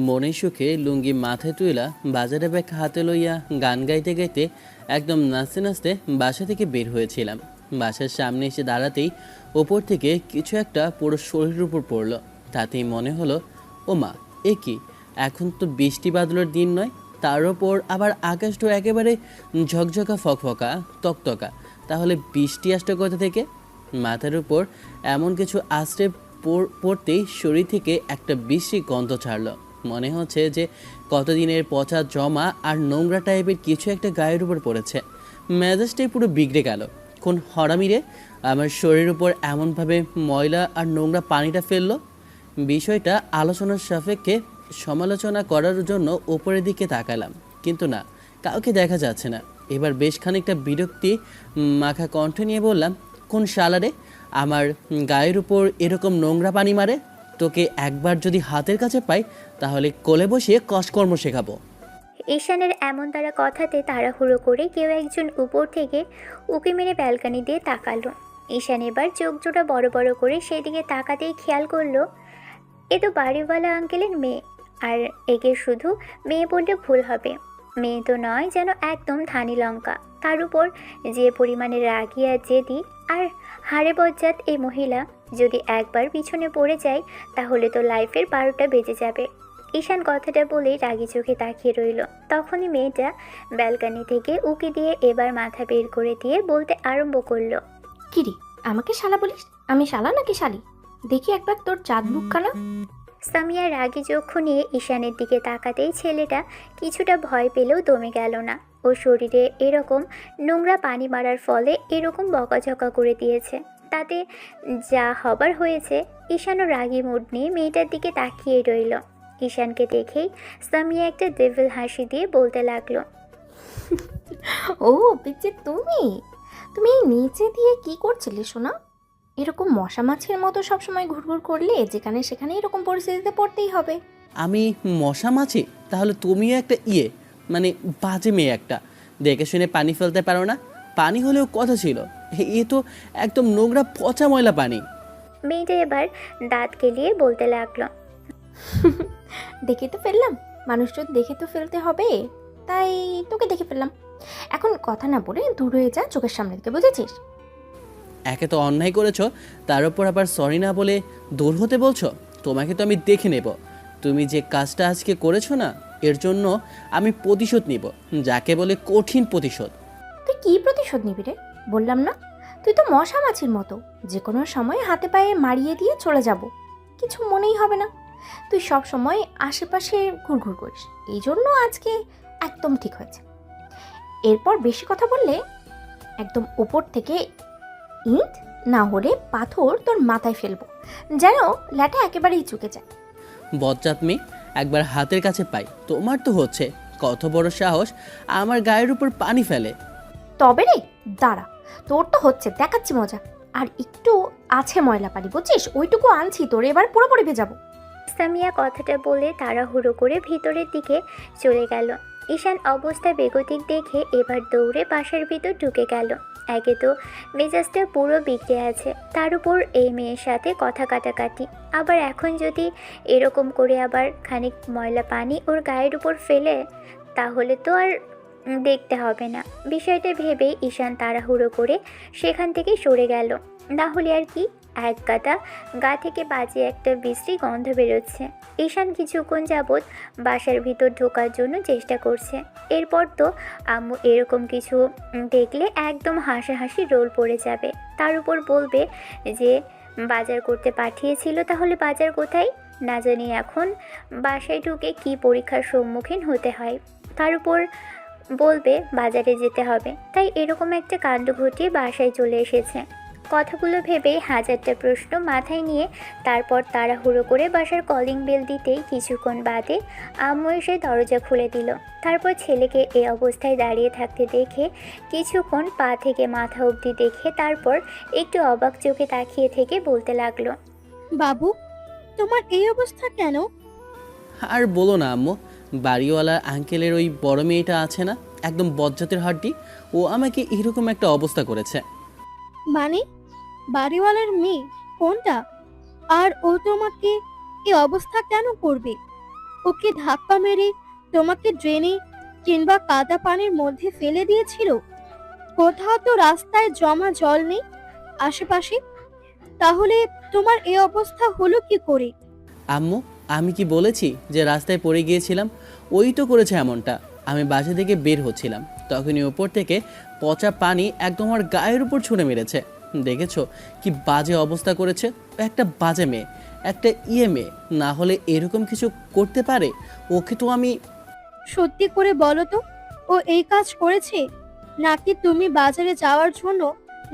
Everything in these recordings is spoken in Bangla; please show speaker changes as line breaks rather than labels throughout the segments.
মনের সুখে লুঙ্গি মাথায় তুইলা বাজারে ব্যাগ হাতে লইয়া গান গাইতে গাইতে একদম নাচতে নাচতে বাসা থেকে বের হয়েছিলাম। বাসার সামনে এসে দাঁড়াতেই ওপর থেকে কিছু একটা পুরো শরীরের উপর পড়লো। তাতেই মনে হলো, ও মা, এ কি! এখন তো বৃষ্টি বাদলের দিন নয়, তার ওপর আবার আকাশটা একেবারে ঝকঝকা ফকফকা তকতকা। তাহলে বৃষ্টি আসতো কোথা থেকে? মাথার উপর এমন কিছু আছড়ে পড়তেই শরীর থেকে একটা বিশ্রী গন্ধ ছাড়লো। মনে হচ্ছে যে কতদিনের পচা জমা আর নোংরা টাইপের কিছু একটা গায়ের উপর পড়েছে। মেজাজটাই পুরো বিগড়ে গেল। কোন হরামিরে আমার শরীরের উপর এমনভাবে ময়লা আর নোংরা পানিটা ফেললো? বিষয়টা আলোচনার সাপেক্ষে সমালোচনা করার জন্য উপরের দিকে তাকালাম, কিন্তু না, কাউকে দেখা যাচ্ছে না। এবার বেশ খানিকটা বিরক্তি মাখা কণ্ঠ নিয়ে বললাম, কোন শালারে আমার গায়ের উপর এরকম নোংরা পানি মারে? তোকে একবার যদি হাতের কাছে পাই তাহলে কোলে বসিয়ে কষকর্ম শেখাবো।
ঈশানের এমন তারা কথাতে তাড়াহুড়ো করে কেউ একজন উপর থেকে উঁকি মেরে ব্যালকানি দিয়ে তাকালো। ঈশান এবার চোখ জোড়া বড় বড় করে সেদিকে তাকাতেই খেয়াল করলো, এ তো বাড়িওয়ালা আঙ্কেলের মেয়ে। আর একে শুধু মেয়ে বললে ভুল হবে, মেয়ে তো নয়, যেন একদম ধানি লঙ্কা। তার উপর যে পরিমাণে রাগী আর জেদি আর হাড়ে বজ্জাত এই মহিলা, যদি একবার পিছনে পড়ে যায় তাহলে তো লাইফের 12টা বেজে যাবে। ঈশান কথাটা বলেই রাগী চোখে তাকিয়ে রইল। তখনই মেয়েটা ব্যালকানি থেকে উকি দিয়ে এবার মাথা বের করে দিয়ে বলতে আরম্ভ করলো,
কিরে, আমাকে শালা বলিস? আমি শালা নাকি শালি? দেখি একবার তোর চাঁদ মুখখানা।
সামিয়া রাগী চক্ষু নিয়ে ঈশানের দিকে তাকাতেই ছেলেটা কিছুটা ভয় পেলেও দমে গেল না। ও শরীরে এরকম নোংরা পানি মারার ফলে এরকম বকাঝকা করে দিয়েছে, তাতে যা হবার হয়েছে। ঈশানও রাগী মুড নিয়ে মেয়েটার দিকে তাকিয়ে রইল। ঈশানকে দেখেই সামিয়া একটা ডেভিল হাসি দিয়ে বলতে লাগলো,
ও পিচ্চি, তুমি তুমি এই নিচে দিয়ে কি করছিলে শোনা? এরকম মশা মাছির মতো সবসময় ঘুরঘুর করলে যেখানে সেখানে এরকম পরিস্থিতিতে পড়তেই হবে।
আমি মশা মাছি? তাহলে তুমিও একটা মানে বাজে মেয়ে একটা। দেখে শুনে পানি ফেলতে পারো না? পানি হলেও কথা ছিল, এ তো একদম নোংরা পচা ময়লা পানি।
মেয়েটা এবার দাঁত কেলিয়ে বলতে লাগলো,
দেখে তো ফেললাম, মানুষজন দেখে তো ফেলতে হবে, তাই তোকে দেখে ফেললাম। এখন কথা না বলে দূর হয়ে যা চোখের সামনে থেকে, বুঝেছিস?
একে তো অন্যায় করেছো, তার উপর আবার সরি না বলে দূর হতে বলছো। তোমাকে তো আমি দেখে নেব। তুমি যে কাজটা আজকে করেছো না, এর জন্য আমি প্রতিশোধ নিব, যাকে বলে কঠিন প্রতিশোধ।
তুই কি প্রতিশোধ নিবি রে? বললাম না, তুই তো মশা মাছির মতো, যে কোনো সময় হাতে পায়ে মারিয়ে দিয়ে চলে যাব, কিছু মনেই হবে না। তুই সব সময় আশেপাশে ঘুরঘুর করিস, এই জন্য আজকে একদম ঠিক হয়েছে। এরপর বেশি কথা বললে একদম উপর থেকে ইট না হলে পাথর তোর মাথায় ফেলবো, যেন ল্যাটা একেবারেই চুকে যায়।
বজ্জাত মেয়ে, একবার হাতের কাছে পাই তোমার তো হচ্ছে কত বড় সাহস আমার গায়ের উপর পানি ফেলে।
তবে রে দাঁড়া, তোর তো হচ্ছে, দেখাচ্ছি মজা। আর একটু আছে ময়লা পানি, বুঝছিস? ওইটুকু আনছি, তোর এবার পুরোপুরি ভেজাবো।
সামিয়া কথাটা বলে তাড়াহুড়ো করে ভিতরের দিকে চলে গেল। ঈশান অবস্থা বেগতিক দেখে এবার দৌড়ে বাসার ভিতর ঢুকে গেল। একে তো মেজাজটা পুরো বিগড়ে আছে, তার উপর এই মেয়ের সাথে কথা কাটাকাটি, আবার এখন যদি এরকম করে আবার খানিক ময়লা পানি ওর গায়ের উপর ফেলে, তাহলে তো আর দেখতে হবে না। বিষয়টা ভেবেই ঈশান তাড়াহুড়ো করে সেখান থেকে সরে গেল। না হলে আর কি, এক গাদা গা থেকে বাজে একটা বিশ্রী গন্ধ বেরোচ্ছে। ঈশান কিছুক্ষণ যাবৎ বাসার ভিতর ঢোকার জন্য চেষ্টা করছে। এরপর তো আম্মু এরকম কিছু দেখলে একদম হাসাহাসি রোল পড়ে যাবে। তার উপর বলবে যে বাজার করতে পাঠিয়েছিল, তাহলে বাজার কোথায়? না জানি এখন বাসায় ঢুকে কি পরীক্ষার সম্মুখীন হতে হয়। তার উপর বলবে বাজারে যেতে হবে, তাই এরকম একটা কাণ্ড ঘটিয়ে বাসায় চলে এসেছে। কথাগুলো ভেবেই হাজারটা প্রশ্ন মাথায় নিয়ে তারপর তাড়াহুড়ো করে বাসার কলিং বেল দিতেই কিছুক্ষণ বাদে আম্মু এসে দরজা খুলে দিল। তারপর ছেলেকে এই অবস্থায় দাঁড়িয়ে থাকতে দেখে কিছুক্ষণ পা থেকে মাথা অবধি দেখে তারপর একটু অবাক চোখে তাকিয়ে থেকে বলতে লাগলো,
বাবু, তোমার এই অবস্থা কেন?
আর বলো না আম্মু, বাড়িওয়ালা আঙ্কেলের ওই বড় মেয়েটা আছে না, একদম বজ্জাতের হাড্ডি, ও আমাকে এরকম একটা অবস্থা করেছে।
মানে বাড়িওয়ালার মেয়ে? কোনটা? আর ও তোমাকে এই অবস্থা কেন করবে? ওকে ধাক্কা মেরে তোমাকে ড্রেনে কিংবা কাদা পানির মধ্যে ফেলে দিয়েছিল? কোথাও তো রাস্তায় জমা জল নেই আশেপাশে, তাহলে তোমার এই অবস্থা হলো কি করে?
আম্মু, আমি কি বলেছি যে রাস্তায় পড়ে গিয়েছিলাম? ওই তো করেছে এমনটা। আমি বাসা থেকে বের হচ্ছিলাম, তখনই ওপর থেকে পচা পানি একদম আমার গায়ের উপর ছুঁড়ে মেরেছে। দেখেছো কি বাজে অবস্থা করেছে? ও একটা বাজে মেয়ে, একটা মেয়ে, না হলে এরকম কিছু করতে পারে? ওকে তো আমি...
সত্যি করে বলো তো, ও এই কাজ করেছে, নাকি তুমি বাজারে যাওয়ার জন্য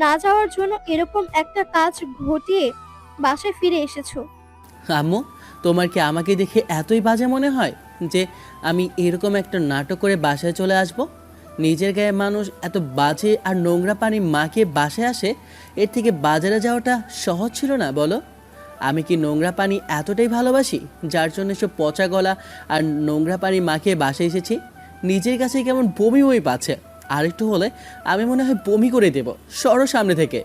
না যাওয়ার জন্য এরকম একটা কাজ ঘটিয়ে বাসায় ফিরে এসেছো?
আম্মু, তোমার কি আমাকে দেখে এতই বাজে মনে হয় যে আমি এরকম একটা নাটক করে বাসায় চলে আসব? নিজের গায়ে মানুষ এত বাজে আর নোংরা পানি মাখিয়ে বাসায় আসে, এর থেকে বাজারে যাওয়াটা সহজ ছিল না বলো? আমি কি নোংরা পানি এতটাই ভালোবাসি যার জন্য সব পচা গলা আর নোংরা পানি মাখিয়ে বাসায় এসেছি? নিজের কাছে কেমন বমি বমি পাচ্ছে। আরেকটু হলে আমি মনে হয় বমি করে দেব। সরো সামনে থেকে।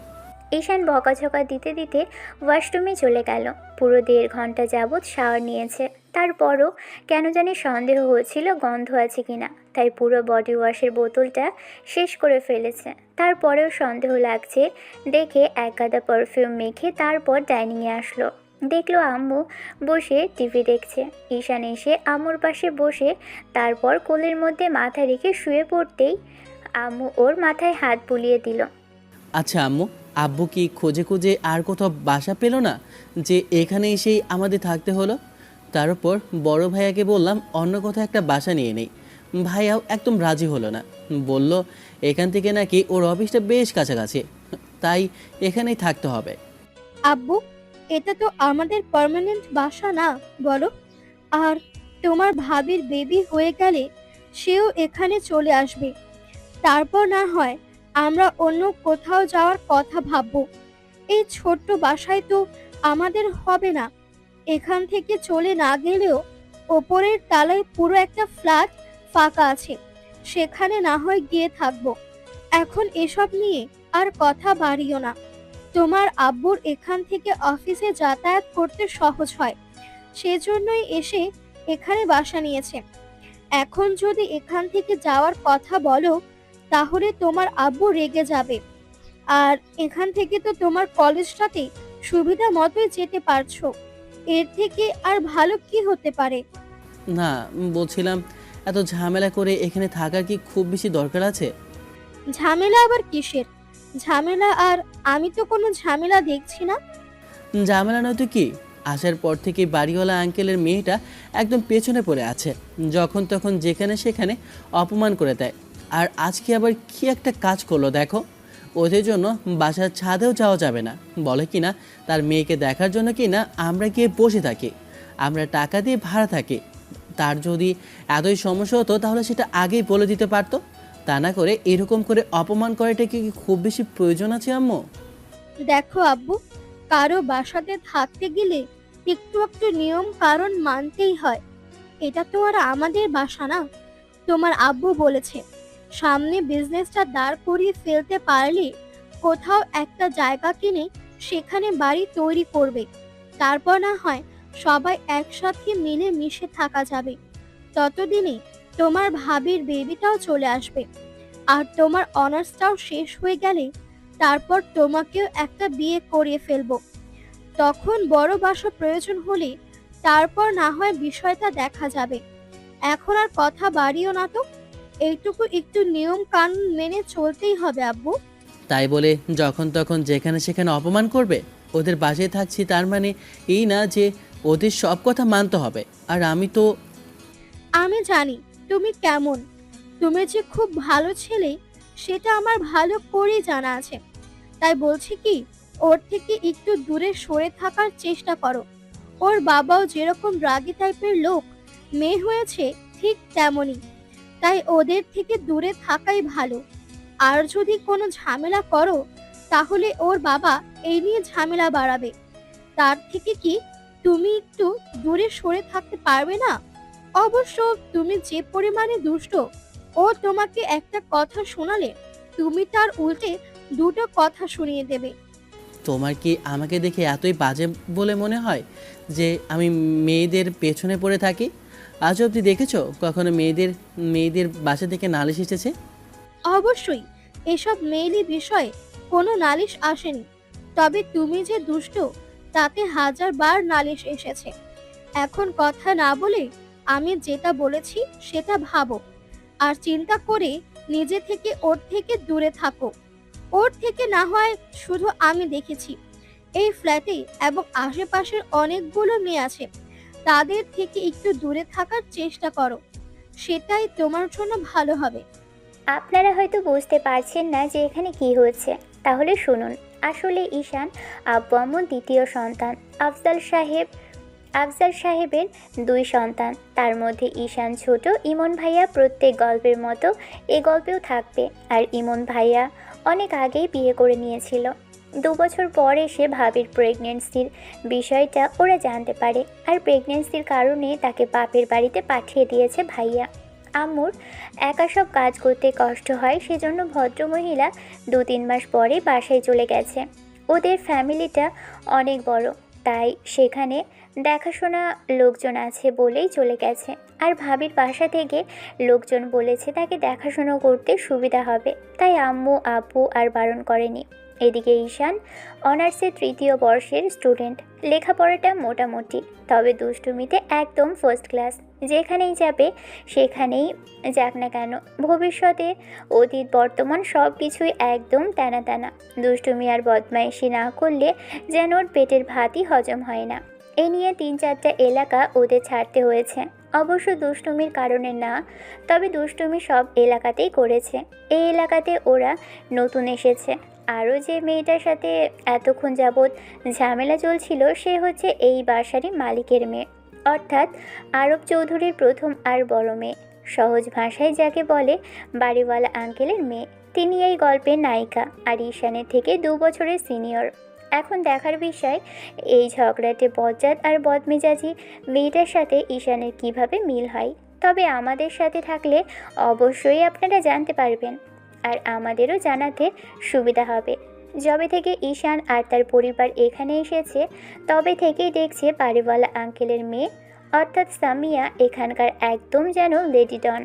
ঈশান বকাঝকা দিতে দিতে ওয়াশরুমে চলে গেল। পুরো 1.5 ঘন্টা যাবৎ শাওয়ার নিয়েছে, তারপরও কেন জানি সন্দেহ হচ্ছিল গন্ধ আছে কিনা, তাই পুরো বডি ওয়াশের বোতলটা শেষ করে ফেলেছে। তারপরেও সন্দেহ লাগছে দেখে এক গাদা পারফিউম মেখে তারপর ডাইনিংয়ে আসলো। দেখলো আম্মু বসে টিভি দেখছে। ঈশান এসে আম্মুর পাশে বসে তারপর কোলের মধ্যে মাথা রেখে শুয়ে পড়তেই আম্মু ওর মাথায় হাত বুলিয়ে দিল।
আচ্ছা আম্মু, আব্বু কি খুঁজে খুঁজে আর কোথাও বাসা পেল না যে এখানে এসেই আমাদের থাকতে হলো? তার উপর বড় ভাইয়াকে বললাম অন্য কোথাও একটা বাসা নিয়ে নেই। ভাইয়াও একদম রাজি হলো না, বলল এখান থেকে নাকি ওর অফিসটা বেশ কাছাকাছি, তাই এখানেই থাকতে হবে।
আব্বু, এটা তো আমাদের পার্মানেন্ট বাসা না বলো? আর তোমার ভাবির বেবি হয়ে গেলে সেও এখানে চলে আসবে, তারপর না হয় আমরা অন্য কোথাও যাওয়ার কথা ভাববো। এই ছোট্ট বাসায় তো আমাদের হবে না। এখান থেকে চলে না গেলেও ওপরের তলায় পুরো একটা ফ্ল্যাট ফাঁকা আছে, সেখানে না হয় গিয়ে থাকবো। এখন এসব নিয়ে আর কথা বাড়িও না। তোমার আব্বুর এখান থেকে অফিসে যাতায়াত করতে সহজ হয়, সেজন্যই এসে এখানে বাসা নিয়েছে। এখন যদি এখান থেকে যাওয়ার কথা বলো তাহলে তোমার আব্বু রেগে যাবে। আর এখান থেকে তো তোমার কলেজটাতে সুবিধা মতোই যেতে পারছো, এর থেকে আর ভালো কি হতে পারে?
না, বলছিলাম এত ঝামেলা করে এখানে থাকার কি খুব বেশি দরকার আছে?
ঝামেলা আবার কিসের ঝামেলা? আর আমি তো কোনো ঝামেলা দেখছি না।
ঝামেলা নয়তো কি? আসার পর থেকে বাড়িওয়ালা আঙ্কেলের মেয়েটা একদম পেছনে পড়ে আছে, যখন তখন যেখানে সেখানে অপমান করে দেয়। আর আজকে আবার কি একটা কাজ করলো দেখো। ওদের জন্য বাসার ছাদেও যাওয়া যাবে না, বলে কি না তার মেয়েকে দেখার জন্য কি না আমরা গিয়ে বসে থাকি, আমরা টাকা দিয়ে ভাড়া থাকি। তার যদি এতই সমস্যা হতো তাহলে সেটা আগেই বলে দিতে পারতো। তা না করে এরকম করে অপমান করাটা কি খুব বেশি প্রয়োজন আছে আম্মু?
দেখো আব্বু, কারো বাসাতে থাকতে গেলে একটু একটু নিয়ম কারণ মানতেই হয়। এটা তো আর আমাদের বাসা না। তোমার আব্বু বলেছে সামনে বিজনেসটা দাঁড় করিয়ে ফেলতে পারলে কোথাও একটা জায়গা কিনে সেখানে বাড়ি তৈরি করবে, তারপর না হয় সবাই একসাথে মিলে মিশে থাকা যাবে। ততদিনে তোমার ভাবির বেবিটাও চলে আসবে, আর তোমার অনার্সটাও শেষ হয়ে গেলে তারপর তোমাকেও একটা বিয়ে করিয়ে ফেলবো। তখন বড় বাসা প্রয়োজন হলে তারপর না হয় বিষয়টা দেখা যাবে। এখন আর কথা বাড়িও না তো, এইটুকু একটু নিয়ম কানুন মেনে চলতেই হবে আব্বু।
তাই বলে যখন তখন যেখানে সেখানে অপমান করবে? ওদের বাসায় থাকছি তার মানে এই না যে ওদের সব কথা মানতে হবে। আর আমি তো...
আমি জানি তুমি কেমন, তুমি যে খুব ভালো ছেলে সেটা আমার ভালো করেই জানা আছে। তাই বলছি কি, ওর থেকে একটু দূরে সরে থাকার চেষ্টা করো। ওর বাবাও যেরকম রাগী টাইপের লোক, মেয়ে হয়েছে ঠিক তেমনই। তাই ওদের থেকে দূরে থাকাই ভালো। আর যদি কোনো ঝামেলা করো তাহলে ওর বাবা এই নিয়ে ঝামেলা বাড়াবে। তার থেকে কি তুমি একটু দূরে সরে থাকতে পারবে না? অবশ্য তুমি যে পরিমাণে দুষ্ট, ও তোমাকে একটা কথা শোনালে তুমি তার উল্টে দুটো কথা শুনিয়ে দেবে।
তোমার কি আমাকে দেখে এতই বাজে বলে মনে হয় যে আমি মেয়েদের পেছনে পড়ে থাকি? আজ অবধি দেখেছো কখনো মেয়েদের মেয়েদের বাসা থেকে নালিশ এসেছে?
অবশ্যই এসব মেইলি বিষয়ে কোনো নালিশ আসেনি, তবে তুমি যে দুষ্ট তাতে 1000 বার নালিশ এসেছে। এখন কথা না বলে আমি যেটা বলেছি সেটা ভাবো, আর চিন্তা করে নিজে থেকে ওর থেকে দূরে থাকো। ওর থেকে না হয় শুধু আমি দেখেছি এই ফ্ল্যাটে এবং আশেপাশের অনেকগুলো মেয়ে আছে, তাদের থেকে একটু দূরে থাকার চেষ্টা করো, সেটাই তোমার জন্য ভালো হবে।
আপনারা হয়তো বুঝতে পারছেন না যে এখানে কি হচ্ছে, তাহলে শুনুন। আসলে ঈশান আব্বু আম্মুর দ্বিতীয় সন্তান। আফজাল সাহেবের 2 সন্তান, তার মধ্যে ঈশান ছোট। ইমন ভাইয়া প্রত্যেক গল্পের মতো এ গল্পেও থাকবে। আর ইমন ভাইয়া অনেক আগেই বিয়ে করে নিয়েছিল। 2 বছর পর এসে ভাবির প্রেগনেন্সির বিষয়টা ওরা জানতে পারে, আর প্রেগনেন্সির কারণে তাকে বাপের বাড়িতে পাঠিয়ে দিয়েছে ভাইয়া। আম্মুর একা সব কাজ করতে কষ্ট হয়, সেজন্য ভদ্রমহিলা 2-3 মাস পরে বাসায় চলে গেছে। ওদের ফ্যামিলিটা অনেক বড়, তাই সেখানে দেখাশোনা লোকজন আছে বলেই চলে গেছে। আর ভাবির বাসা থেকে লোকজন বলেছে তাকে দেখাশোনা করতে সুবিধা হবে, তাই আম্মু আব্বু আর বারণ করেনি। এদিকে ঈশান অনার্সের 3য় বর্ষের স্টুডেন্ট। লেখাপড়াটা মোটামুটি, তবে দুষ্টুমিতে একদম ফার্স্ট ক্লাস। যেখানেই যাবে সেখানেই যাক না কেন, ভবিষ্যতে অতীত বর্তমান সব কিছুই একদম টানা টানা। দুষ্টুমি আর বদমাইশি না করলে যেন ওর পেটের ভাতই হজম হয় না। এ নিয়ে 3-4টা এলাকা ওদের ছাড়তে হয়েছে। অবশ্য দুষ্টুমির কারণে না, তবে দুষ্টুমি সব এলাকাতেই করেছে। এই এলাকাতে ওরা নতুন এসেছে। আরও যে মেয়েটার সাথে এতক্ষণ যাবৎ ঝামেলা চলছিল সে হচ্ছে এই বাসারই মালিকের মেয়ে, অর্থাৎ আরব চৌধুরীর প্রথম আর বড় মেয়ে। সহজ ভাষায় যাকে বলে বাড়িওয়ালা আঙ্কেলের মেয়ে। তিনি এই গল্পের নায়িকা আর ঈশানের থেকে 2 বছরের সিনিয়র। এখন দেখার বিষয় এই ঝগড়াটে বজ্জাত আর বদমেজাজি মেয়েটার সাথে ঈশানের কিভাবে মিল হয়। তবে আমাদের সাথে থাকলে অবশ্যই আপনারা জানতে পারবেন, আর আমাদেরও জানাতে সুবিধা হবে। যবে থেকে ঈশান আর তার পরিবার এখানে এসেছে তবে থেকেই দেখছে বাড়িওয়ালা আঙ্কেলের মেয়ে অর্থাৎ সামিয়া এখানকার একদম যেন লেডি ডন।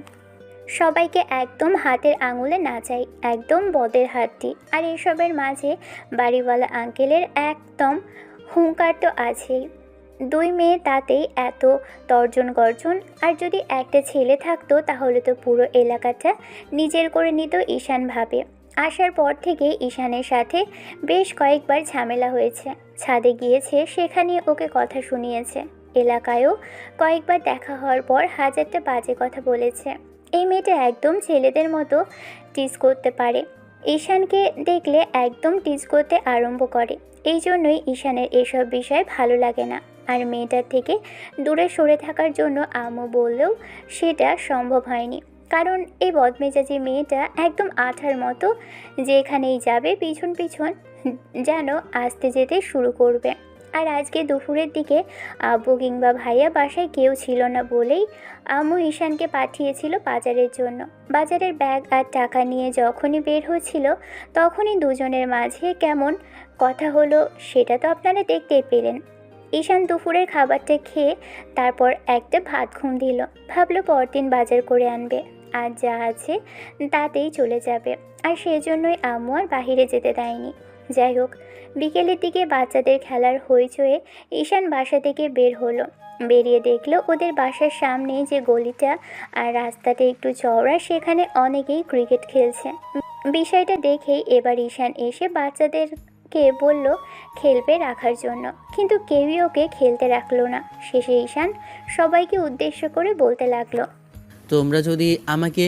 সবাইকে একদম হাতের আঙুলে নাচায়, একদম বদের হাতটি। আর এসবের মাঝে বাড়িওয়ালা আঙ্কেলের একদম হুঙ্কার তো আছেই। 2 মেয়ে, তাতেই এত তর্জন গর্জন। আর যদি একটা ছেলে থাকতো তাহলে তো পুরো এলাকাটা নিজের করে নিত ঈশান ভাবে। আসার পর থেকে ঈশানের সাথে বেশ কয়েকবার ঝামেলা হয়েছে। ছাদে গিয়েছে, সেখানে ওকে কথা শুনিয়েছে। এলাকায়ও কয়েকবার দেখা হওয়ার পর 1000টা বাজে কথা বলেছে। এই মেয়েটা একদম ছেলেদের মতো টিজ করতে পারে। ঈশানকে দেখলে একদম টিজ করতে আরম্ভ করে। এই জন্যই ঈশানের এসব বিষয় ভালো লাগে না। আর মেয়েটার থেকে দূরে সরে থাকার জন্য আম্মু বললেও সেটা সম্ভব হয়নি, কারণ এই বদমেজাজি মেয়েটা একদম আঠার মতো, যেখানেই যাবে পিছন পিছন যেন আসতে যেতে শুরু করবে। আর আজকে দুপুরের দিকে আব্বু কিংবা ভাইয়া বাসায় কেউ ছিল না বলেই আম্মু ঈশানকে পাঠিয়েছিল বাজারের জন্য। বাজারের ব্যাগ আর টাকা নিয়ে যখনই বের হচ্ছিল তখনই দুজনের মাঝে কেমন কথা হলো সেটা তো আপনারা দেখতেই পেলেন। ঈশান দুপুরের খাবারটা খেয়ে তারপর একটা ভাত ঘুম দিল। ভাবলো পরদিন বাজার করে আনবে, আর যা আছে তাতেই চলে যাবে। আর সেজন্যই আম্মু আর বাহিরে যেতে দেয়নি। যাই হোক, বিকেলের দিকে বাচ্চাদের খেলার হইচয়ে ঈশান বাসা থেকে বের হলো। বেরিয়ে দেখলো ওদের বাসার সামনে যে গলিটা আর রাস্তাটা একটু চওড়া, সেখানে অনেকেই ক্রিকেট খেলছে। বিষয়টা দেখেই এবার ঈশান এসে বাচ্চাদেরকে বলল খেলবে রাখার জন্য, কিন্তু কেউই ওকে খেলতে রাখলো না। শেষে ঈশান সবাইকে উদ্দেশ্য করে বলতে লাগলো,
তোমরা যদি আমাকে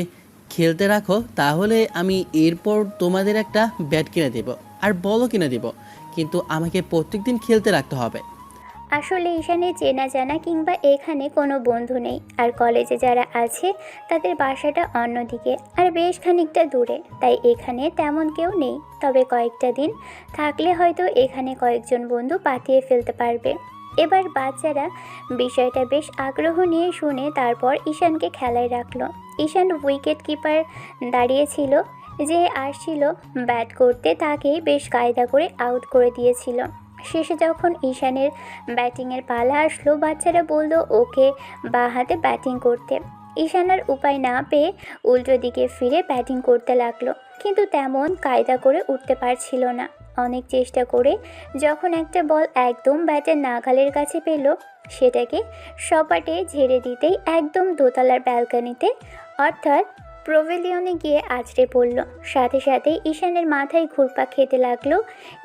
খেলতে রাখো তাহলে আমি এরপর তোমাদের একটা ব্যাট কিনে দেব আর বলও কিনে দেব, কিন্তু আমাকে প্রত্যেকদিন খেলতে রাখতে হবে।
আসলে ঈশানের চেনা জানা কিংবা এখানে কোনো বন্ধু নেই, আর কলেজে যারা আছে তাদের বাসাটা অন্যদিকে আর বেশ খানিকটা দূরে, তাই এখানে তেমন কেউ নেই। তবে কয়েকটা দিন থাকলে হয়তো এখানে কয়েকজন বন্ধু পাঠিয়ে ফেলতে পারবে। এবার বাচ্চারা বিষয়টা বেশ আগ্রহ নিয়ে শুনে তারপর ঈশানকে খেলায় রাখলো। ঈশান উইকেট কিপার দাঁড়িয়েছিল, যে আসছিল ব্যাট করতে তাকে বেশ কায়দা করে আউট করে দিয়েছিল। শেষে যখন ঈশানের ব্যাটিংয়ের পালা আসলো, বাচ্চারা বলল ওকে বাঁ হাতে ব্যাটিং করতে। ঈশান আর উপায় না পেয়ে উল্টো দিকে ফিরে ব্যাটিং করতে লাগলো, কিন্তু তেমন কায়দা করে উঠতে পারছিল না। অনেক চেষ্টা করে যখন একটা বল একদম ব্যাটের নাগালের কাছে পেল, সেটাকে সপাটে ঝেড়ে দিতেই একদম দোতলার ব্যালকনিতে অর্থাৎ প্রভেলিয়নে গিয়ে আছড়ে পড়ল। সাথে সাথেই ঈশানের মাথায় ঘুরপাক খেতে লাগলো,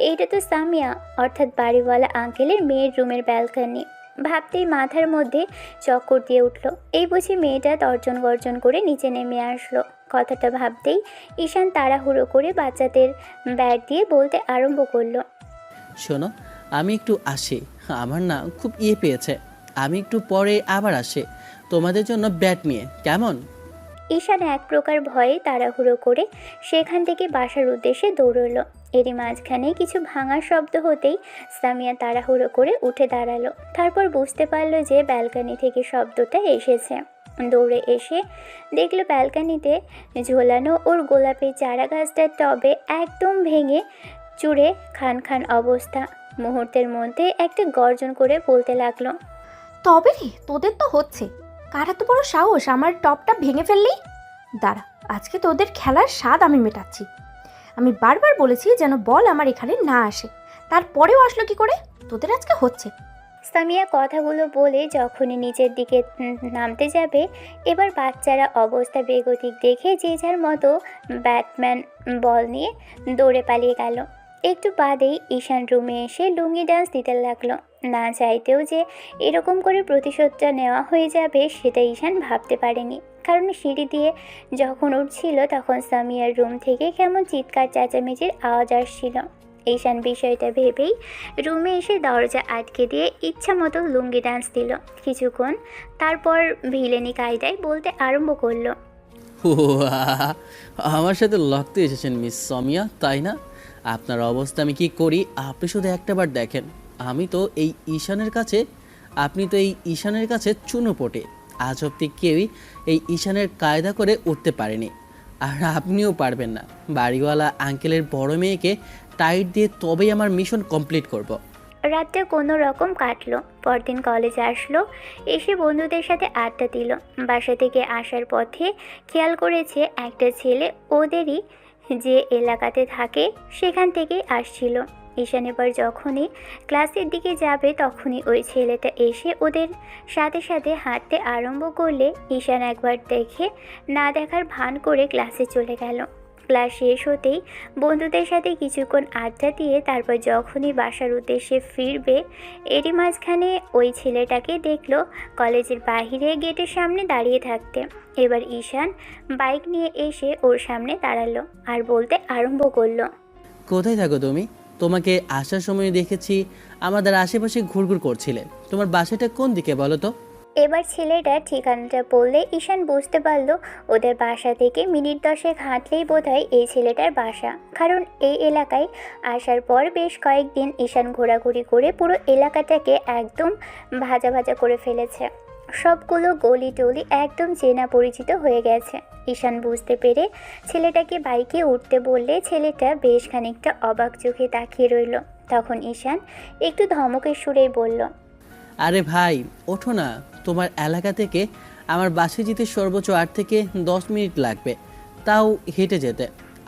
এইটা তো সামিয়া অর্থাৎ বাড়িওয়ালা আঙ্কেলের মেয়ের রুমের ব্যালকনি। ভাবতেই মাথার মধ্যে চক্কর দিয়ে উঠল, এই বুঝি মেয়েটা তর্জন গর্জন করে নিচে নেমে আসলো। কথাটা ভাবতেই ঈশান তাড়াহুড়ো করে বাচ্চাদের ব্যাট দিয়ে বলতে আরম্ভ করলো,
শোনো, আমি একটু আসি, আমার না খুব পেয়েছে, আমি একটু পরে আবার আসি তোমাদের জন্য ব্যাট নিয়ে, কেমন?
ঈশান এক প্রকার ভয়ে তাড়াহুড়ো করে সেখান থেকে বাসার উদ্দেশ্যে দৌড়লো। এরই মাঝখানে কিছু ভাঙার শব্দ হতেই সামিয়া তাড়াহুড়ো করে উঠে দাঁড়ালো। তারপর বুঝতে পারলো যে ব্যালকনি থেকে শব্দটা এসেছে। দৌড়ে এসে দেখলো ব্যালকনিতে ঝোলানো ওর গোলাপের চারা গাছটার টবে একদম ভেঙে চুরে খান খান অবস্থা। মুহূর্তের মধ্যে একটা গর্জন করে বলতে লাগলো,
তবে রে, তোদের তো হচ্ছে, কার এত বড় সাহস আমার টপটা ভেঙে ফেললি? দাঁড়া, আজকে তোদের খেলার স্বাদ আমি মেটাচ্ছি। আমি বারবার বলেছি যেন বল আমার এখানে না আসে, তারপরেও আসলো কি করে? তোদের আজকে হচ্ছে।
সামিয়া কথাগুলো বলে যখনই নিচের দিকে নামতে যাবে, এবার বাচ্চারা অবস্থা বেগতিক দেখে যে যার মতো ব্যাটম্যান বল নিয়ে দৌড়ে পালিয়ে গেল। একটু বাদেই ঈশান রুমে এসে লুঙ্গি ডান্স দিতে লাগলো। না চাইতেও যে এরকম করে প্রতিশোধটা নেওয়া হয়ে যাবে সেটা ঈশান ভাবতে পারেনি, কারণ সিঁড়ি দিয়ে যখন উঠছিল তখন সামিয়ার রুম থেকে কেমন চিৎকার চেঁচামেচির আওয়াজ আসছিল। ঈশান বিষয়টা ভেবেই রুমে এসে দরজা আটকে দিয়ে ইচ্ছা মতো লুঙ্গি ডান্স দিল কিছুক্ষণ, তারপর ভিলেনি কায়দায় বলতে আরম্ভ করলো,
ও আমার সাথে লাগতে এসেছেন মিস সামিয়া, তাই না? আপনার অবস্থা আমি কি করি আপনি শুধু একটাবার দেখেন। আপনি তো এই ঈশানের কাছে চুনোপটে। আজ অব্দি কেউই এই ঈশানের কায়দা করে উঠতে পারেনি, আর আপনিও পারবেন না। বাড়িওয়ালা আঙ্কেলের বড় মেয়েকে টাইট দিয়ে তবেই আমার মিশন কমপ্লিট করব।
রাতটা কোনো রকম কাটলো। পরদিন কলেজে আসলো, এসে বন্ধুদের সাথে আড্ডা দিল। বাসা থেকে আসার পথে খেয়াল করেছে একটা ছেলে ওদেরই যে এলাকাতে থাকে সেখান থেকেই আসছিল। ঈশান এবার যখনই ক্লাসের দিকে যাবে তখনই ওই ছেলেটা এসে ওদের সাথে সাথে হাঁটতে আরম্ভ করলে ঈশান একবার দেখে না দেখার ভান করে ক্লাসে চলে গেল। ক্লাস শেষ হতেই বন্ধুদের সাথে কিছুক্ষণ আড্ডা দিয়ে তারপর যখনই বাসার উদ্দেশ্যে ফিরবে, এরই মাঝখানে ওই ছেলেটাকে দেখলো কলেজের বাহিরে গেটের সামনে দাঁড়িয়ে থাকতে। এবার ঈশান বাইক নিয়ে এসে ওর সামনে দাঁড়ালো আর বলতে আরম্ভ করলো,
কোথায় থাকো তুমি? তোমাকে আসার সময় দেখেছি আমাদের আশেপাশে ঘুরঘুর করছিলে। তোমার বাসাটা কোন দিকে বলো তো?
এবার ছেলেটার ঠিকানাটা বললে ঈশান বুঝতে পারলো ওদের বাসা থেকে মিনিট 10 হাঁটলেই বোধহয় এই ছেলেটার বাসা। কারণ এই এলাকায় আসার পর বেশ কয়েকদিন ঈশান ঘোরাঘুরি করে পুরো এলাকাটাকে একদম ভাজা ভাজা করে ফেলেছে। সবগুলো গলি টলি একদম চেনা পরিচিত হয়ে গেছে। ঈশান বুঝতে পেরে ছেলেটাকে বাইকে উঠতে বললে ছেলেটা বেশ খানিকটা অবাক চোখে তাকিয়ে রইল। তখন ঈশান একটু ধমকের সুরেই বলল,
আরে ভাই ওঠো না, তোমার এলাকা থেকে আমার বাসে যেতে সর্বোচ্চ 8 থেকে 10 মিনিট লাগবে, তাও হেঁটে যেতে।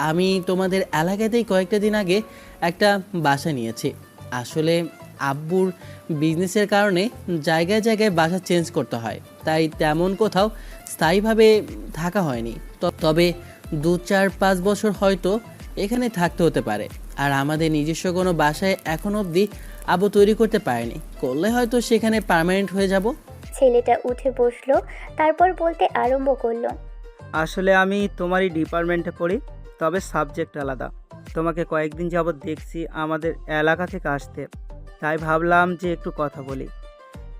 আমি তোমাদের এলাকাতেই কয়েকটা দিন আগে একটা বাসা নিয়েছি। আসলে আব্বুর বিজনেসের কারণে জায়গায় জায়গায় বাসা চেঞ্জ করতে হয়, তাই তেমন কোথাও স্থায়ীভাবে থাকা হয়নি। তবে 2-4-5 বছর হয়তো এখানে থাকতে হতে পারে। আর আমাদের নিজস্ব কোনো বাসায় এখন অবধি আব্বু তৈরি করতে পারেনি, করলে হয়তো সেখানে পার্মানেন্ট হয়ে যাব।
ছেলেটা উঠে বসলো, তারপর বলতে আরম্ভ করলো,
আসলে আমি তোমারই ডিপার্টমেন্টে পড়ি, তবে সাবজেক্ট আলাদা। তোমাকে কয়েকদিন যাবৎ দেখছি আমাদের এলাকা থেকে আসতে, তাই ভাবলাম যে একটু কথা বলি,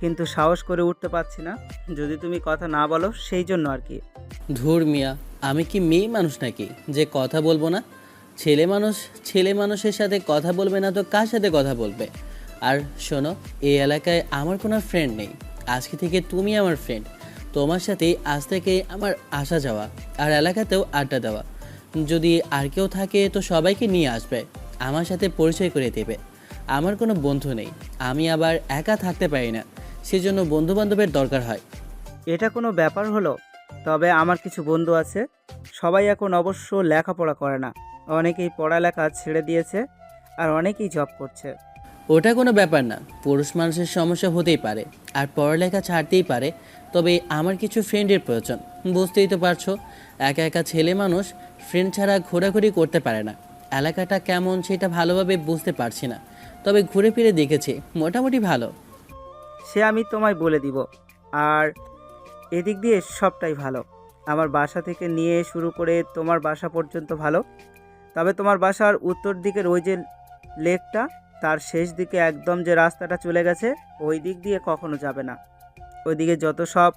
কিন্তু সাহস করে উঠতে পারছি না। যদি তুমি কথা না বলো সেই জন্য আর কি।
ধুর মিয়া, আমি কি মেয়ে মানুষ নাকি যে কথা বলবো না? ছেলে মানুষের সাথে কথা বলবে না তো কার সাথে কথা বলবে? আর শোনো, এই এলাকায় আমার কোনো ফ্রেন্ড নেই। আজকে থেকে তুমি আমার ফ্রেন্ড। তোমার সাথেই আজ থেকে আমার আসা যাওয়া, আর এলাকাতেও আড্ডা দেওয়া। যদি আর কেউ থাকে তো সবাইকে নিয়ে আসবে, আমার সাথে পরিচয় করে দেবে। আমার কোনো বন্ধু নেই, আমি আবার একা থাকতে পারি না, সেজন্য বন্ধুবান্ধবের দরকার হয়।
এটা কোনো ব্যাপার হলো? তবে আমার কিছু বন্ধু আছে, সবাই এখন অবশ্য লেখাপড়া করে না, অনেকেই পড়ালেখা ছেড়ে দিয়েছে আর অনেকেই জব করছে।
ওটা কোনো ব্যাপার না, পুরুষ মানুষের সমস্যা হতেই পারে আর পড়ালেখা ছাড়তেই পারে। তবে আমার কিছু ফ্রেন্ডের প্রয়োজন, বুঝতেই তো পারছো, একা একা ছেলে মানুষ ফ্রেন্ড ছাড়া ঘোরাঘুরি করতে পারে না। এলাকাটা কেমন সেটা ভালোভাবে বুঝতে পারছি না, তবে ঘুরে ফিরে দেখেছি মোটামুটি ভালো।
সে আমি তোমায় বলে দিব। আর এদিক দিয়ে সবটাই ভালো, আমার বাসা থেকে নিয়ে শুরু করে তোমার বাসা পর্যন্ত ভালো। তবে তোমার বাসার উত্তর দিকের ওই যে লেকটা, তার শেষ দিকে একদম যে রাস্তাটা চলে গেছে, ওই দিক দিয়ে কখনো যাবে না। ওইদিকে যত সব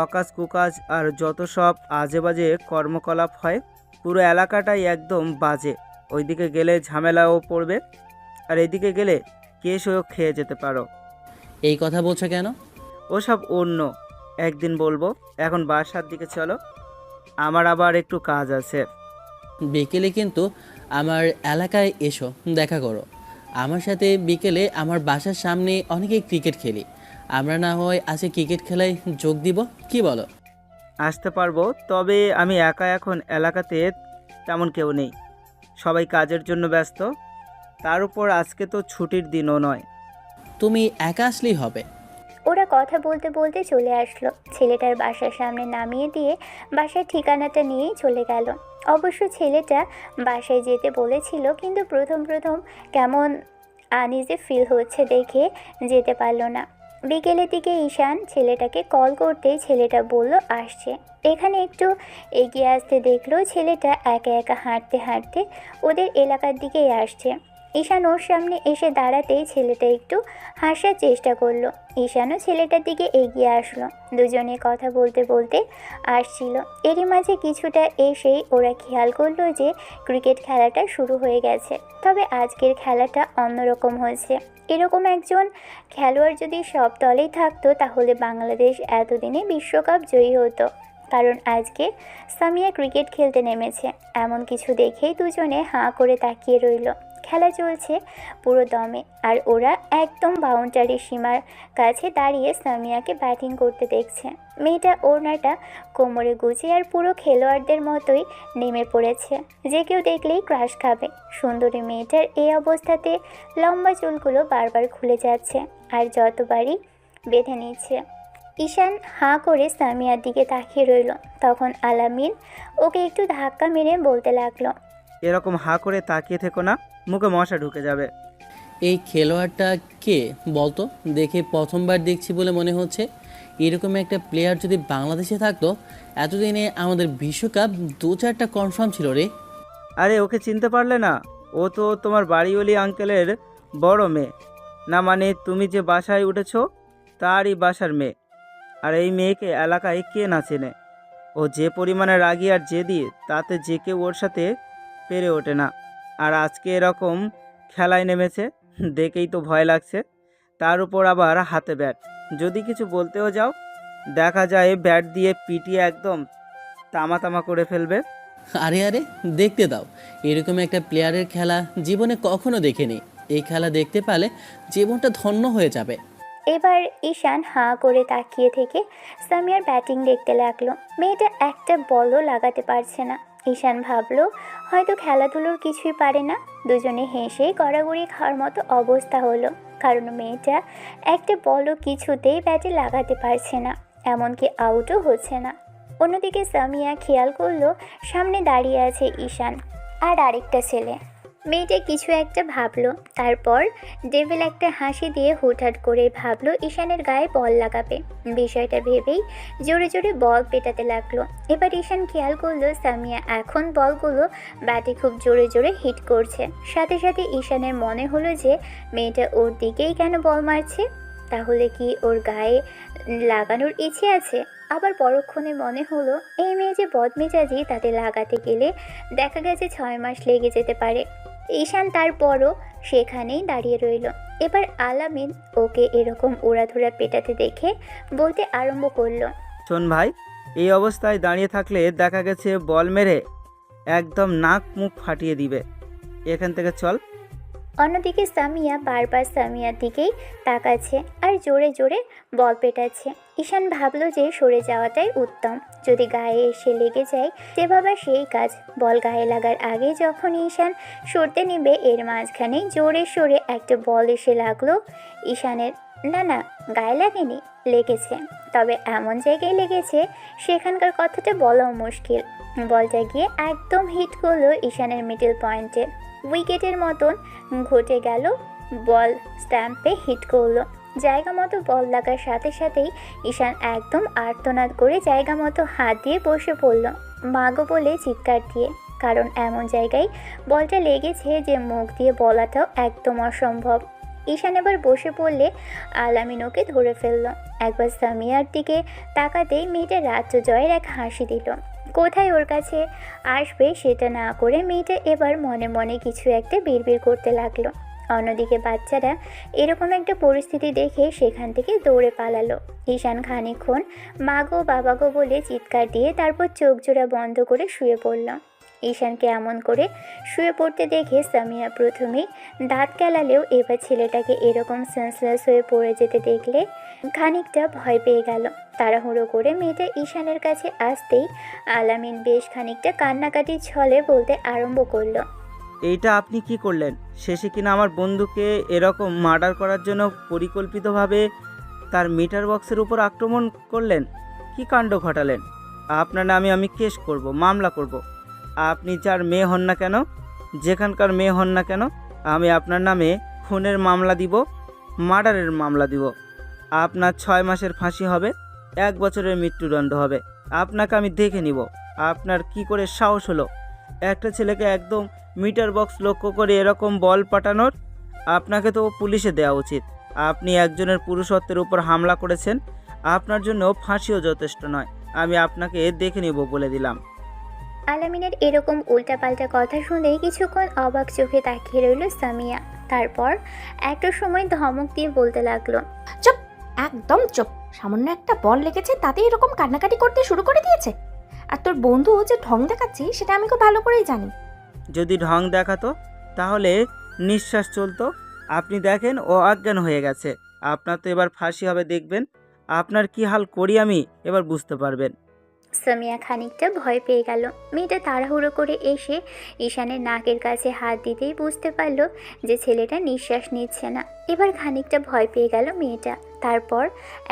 অকাজ কুকাজ আর যত সব আজে বাজে কর্মকলাপ হয়, পুরো এলাকাটাই একদম বাজে। ওইদিকে গেলে ঝামেলাও পড়বে, আর এইদিকে গেলে কেসও খেয়ে যেতে পারো।
এই কথা বলছো কেন?
ওসব অন্য একদিন বলবো, এখন বাসার দিকে চলো, আমার আবার একটু কাজ আছে।
বিকেলে কিন্তু আমার এলাকায় এসো, দেখা করো আমার সাথে। বিকেলে আমার বাসার সামনে অনেকেই ক্রিকেট খেলি, আমরা না হয় আজকে ক্রিকেট খেলায় যোগ দিব, কি বলো?
আসতে পারবো, তবে আমি একা এখন এলাকাতে তেমন কেউ নেই, সবাই কাজের জন্য ব্যস্ত, তার উপর আজকে তো ছুটির দিনও নয়।
তুমি একা আসলেই হবে।
ওরা কথা বলতে বলতে চলে আসলো। ছেলেটার বাসার সামনে নামিয়ে দিয়ে বাসার ঠিকানাটা নিয়েই চলে গেল। অবশ্য ছেলেটা বাসায় যেতে বলেছিল, কিন্তু প্রথম প্রথম কেমন আনইজি ফিল হচ্ছে দেখে যেতে পারলো না। বিকেলের দিকে ঈশান ছেলেটাকে কল করতেই ছেলেটা বলল আসছে। এখানে একটু এগিয়ে আসতে দেখলো ছেলেটা একা একা হাঁটতে হাঁটতে ওদের এলাকার দিকেই আসছে। ঈশান ওর সামনে এসে দাঁড়াতেই ছেলেটা একটু হাসার চেষ্টা করলো। ঈশানও ছেলেটার দিকে এগিয়ে আসলো, দুজনে কথা বলতে বলতে আসছিল। এরই মাঝে কিছুটা এসেই ওরা খেয়াল করলো যে ক্রিকেট খেলাটা শুরু হয়ে গেছে। তবে আজকের খেলাটা অন্যরকম হয়েছে। এরকম একজন খেলোয়াড় যদি সব দলেই থাকতো তাহলে বাংলাদেশ এতদিনে বিশ্বকাপ জয়ী হতো। কারণ আজকে সামিয়া ক্রিকেট খেলতে নেমেছে। এমন কিছু দেখেই দুজনে হাঁ করে তাকিয়ে রইল। খেলা চলছে পুরো দমে, আর ওরা একদম বাউন্ডারি সীমার কাছে দাঁড়িয়ে সামিয়াকে ব্যাটিং করতে দেখছে। মেয়েটা ওড়নাটা কোমরে গুছিয়ে আর পুরো খেলোয়াড়দের মতোই নেমে পড়েছে, যে কেউ দেখলেই ক্রাশ খাবে। সুন্দরী মেয়েটার এই অবস্থাতে লম্বা চুলগুলো বারবার খুলে যাচ্ছে আর যতবারই বেঁধে নিচ্ছে। ঈশান হাঁ করে সামিয়ার দিকে তাকিয়ে রইল। তখন আলামিন ওকে একটু ধাক্কা মেরে বলতে লাগলো,
এরকম হাঁ করে তাকিয়ে থেকো না, মুখে মশা ঢুকে যাবে।
এই খেলোয়াড়টা কে বলতো? দেখে প্রথমবার দেখছি বলে মনে হচ্ছে। এরকম একটা প্লেয়ার যদি বাংলাদেশে থাকতো, এতদিনে আমাদের বিশ্বকাপ 2-4টা কনফার্ম ছিল রে।
আরে ওকে চিনতে পারলে না? ও তো তোমার বাড়িওয়ালি আঙ্কেলের বড় মেয়ে। না মানে তুমি যে বাসায় উঠেছো তারই বাসার মেয়ে। আর এই মেয়েকে এলাকায় কে না চেনে? ও যে পরিমাণে রাগী আর জেদি, তাতে যে কেউ ওর সাথে পেরে ওঠে না। আর আজকে এরকম খেলায় নেমেছে, দেখেই তো ভয় লাগছে। তার উপর আবার হাতে ব্যাট, যদি কিছু বলতেও যাও দেখা যায় ব্যাট দিয়ে পিটিয়ে একদম তামা তামা করে ফেলবে।
আরে আরে দেখতে দাও, এরকম একটা প্লেয়ারের খেলা জীবনে কখনো দেখিনি। এই খেলা দেখতে পেলে জীবনটা ধন্য হয়ে যাবে।
এবার ঈশান হাঁ করে তাকিয়ে থেকে সামিয়ার ব্যাটিং দেখতে লাগলো। মেয়েটা একটা বলও লাগাতে পারছে না। ঈশান ভাবলো হয়তো খেলাধুলোর কিছুই পারে না। দুজনে হেসেই গড়াগড়ি খাওয়ার মতো অবস্থা হলো, কারণ মেয়েটা একটা বলও কিছুতেই ব্যাটে লাগাতে পারছে না, এমনকি আউটও হচ্ছে না। অন্যদিকে সামিয়া খেয়াল করলো সামনে দাঁড়িয়ে আছে ঈশান আর আরেকটা ছেলে। মেয়েটা কিছু একটা ভাবলো, তারপর ডেভিল একটা হাসি দিয়ে হুটহাট করে ভাবলো ঈশানের গায়ে বল লাগাবে। বিষয়টা ভেবেই জোরে জোরে বল পেটাতে লাগলো। এবার ঈশান খেয়াল করলো সামিয়া এখন বলগুলো ব্যাটে খুব জোরে জোরে হিট করছে। সাথে সাথে ঈশানের মনে হলো যে মেয়েটা ওর দিকেই কেন বল মারছে, তাহলে কি ওর গায়ে লাগানোর ইচ্ছে আছে? আবার পরক্ষণে মনে হলো এই মেয়ে যে বদমেজাজি, তাতে লাগাতে গেলে দেখা গেছে 6 মাস লেগে যেতে পারে। ঈশান তারপরও সেখানেই দাঁড়িয়ে রইল। এবার আলামিন ওকে এরকম উড়াধুরা পেটাতে দেখে বলতে আরম্ভ করলো,
শোন ভাই, এই অবস্থায় দাঁড়িয়ে থাকলে দেখা গেছে বল মেরে একদম নাক মুখ ফাটিয়ে দিবে। এখান থেকে চল।
অন্যদিকে সামিয়া বারবার সামিয়ার দিকেই তাকাচ্ছে আর জোরে জোরে বল পেটাচ্ছে। ঈশান ভাবলো যে সরে যাওয়াটাই উত্তম, যদি গায়ে এসে লেগে যায় যেভাবে সেই কাজ। বল গায়ে লাগার আগে যখন ঈশান সরতে নিবে এর মাঝখানেই জোরে সরে একটা বল এসে লাগলো ঈশানের। না না, গায়ে লাগেনি, লেগেছে, তবে এমন জায়গায় লেগেছে সেখানকার কথাটা বলাও মুশকিল। বলটা গিয়ে একদম হিট করলো ঈশানের মিডল পয়েন্টে। উইকেটের মতন ঘটে গেল, বল স্ট্যাম্পে হিট করলো। জায়গা মতো বল লাগার সাথে সাথেই ঈশান একদম আর্তনাদ করে জায়গা মতো হাত দিয়ে বসে পড়ল, মাগো বলে চিৎকার দিয়ে। কারণ এমন জায়গায় বলটা লেগেছে যে মুখ দিয়ে বলাটাও একদম অসম্ভব। ঈশান এবার বসে পড়লে আলামিন ওকে ধরে ফেলল। একবার সামিয়ার দিকে তাকাতেই মেয়েটা রাজ্য জয়ের এক হাসি দিল। কোথায় ওর কাছে আসবে সেটা না করে মেয়েটা এবার মনে মনে কিছু একটা বিড়বিড় করতে লাগলো। অন্যদিকে বাচ্চারা এরকম একটা পরিস্থিতি দেখে সেখান থেকে দৌড়ে পালালো। ঈশান খানিকক্ষণ মাগো বাবাগো বলে চিৎকার দিয়ে তারপর চোখ জোড়া বন্ধ করে শুয়ে পড়ল। ঈশানকে এমন করে শুয়ে পড়তে দেখে সামিয়া প্রথমেই দাঁত কেলালেও এবার ছেলেটাকে এরকম সেন্সলেস হয়ে পড়ে যেতে দেখলে খানিকটা ভয় পেয়ে গেল। তাড়াহুড়ো করে মেয়েটা ঈশানের কাছে আসতেই আলামিন বেশ খানিকটা কান্নাকাটির ছলে বলতে আরম্ভ করলো।
এইটা আপনি কি করলেন? শেষে কিনা আমার বন্ধুকে এরকম মার্ডার করার জন্য পরিকল্পিতভাবে তার মিটার বক্সের উপর আক্রমণ করলেন। কি কাণ্ড ঘটালেন? আপনার নামে আমি কেস করব, মামলা করব। আপনি যার মেয়ে হন না কেন, যেখানকার মেয়ে হন না কেন, আমি আপনার নামে খুনের মামলা দিব, মার্ডারের মামলা দিব। আপনার 6 মাসের ফাঁসি হবে, 1 বছরের মৃত্যুদণ্ড হবে। আপনাকে আমি দেখে নিব আপনার কি করে সাহস হলো একটা ছেলেকে একদম মিটার বক্স লক্ষ্য করে এরকম বল পাঠানোর। আপনাকে তো পুলিশে দেওয়া উচিত। আপনি একজনের পুরুষত্বের উপর হামলা করেছেন, আপনার জন্য ফাঁসিও যথেষ্ট নয়। আমি আপনাকে দেখে নিব বলে দিলাম।
আলামিনের এরকম উল্টাপাল্টা কথা শুনেই কিছুক্ষণ অবাক চোখে তাকিয়ে রইল সামিয়া। তারপর একটা সময় ধমক দিয়ে বলতে লাগলো।
চুপ, একদম চুপ। সামান্য একটা বল লেগেছে তাতে এরকম কান্নাকাটি করতে শুরু করে দিয়েছে। আর তোর বন্ধু যে ঢং দেখাচ্ছি সেটা আমি খুব ভালো করেই জানি।
যদি ঢং দেখাতো তাহলে নিঃশ্বাস চলতো। আপনি দেখেন ও অজ্ঞান হয়ে গেছে। আপনার তো এবার ফাঁসি হবে, দেখবেন আপনার কি হাল করি আমি, এবার বুঝতে পারবেন।
সামিয়া খানিকটা ভয় পেয়ে গেল। মেয়েটা তাড়াহুড়ো করে এসে ঈশানের নাকের কাছে হাত দিতেই বুঝতে পারল যে ছেলেটা নিঃশ্বাস নিচ্ছে না। এবার খানিকটা ভয় পেয়ে গেল মেয়েটা। তারপর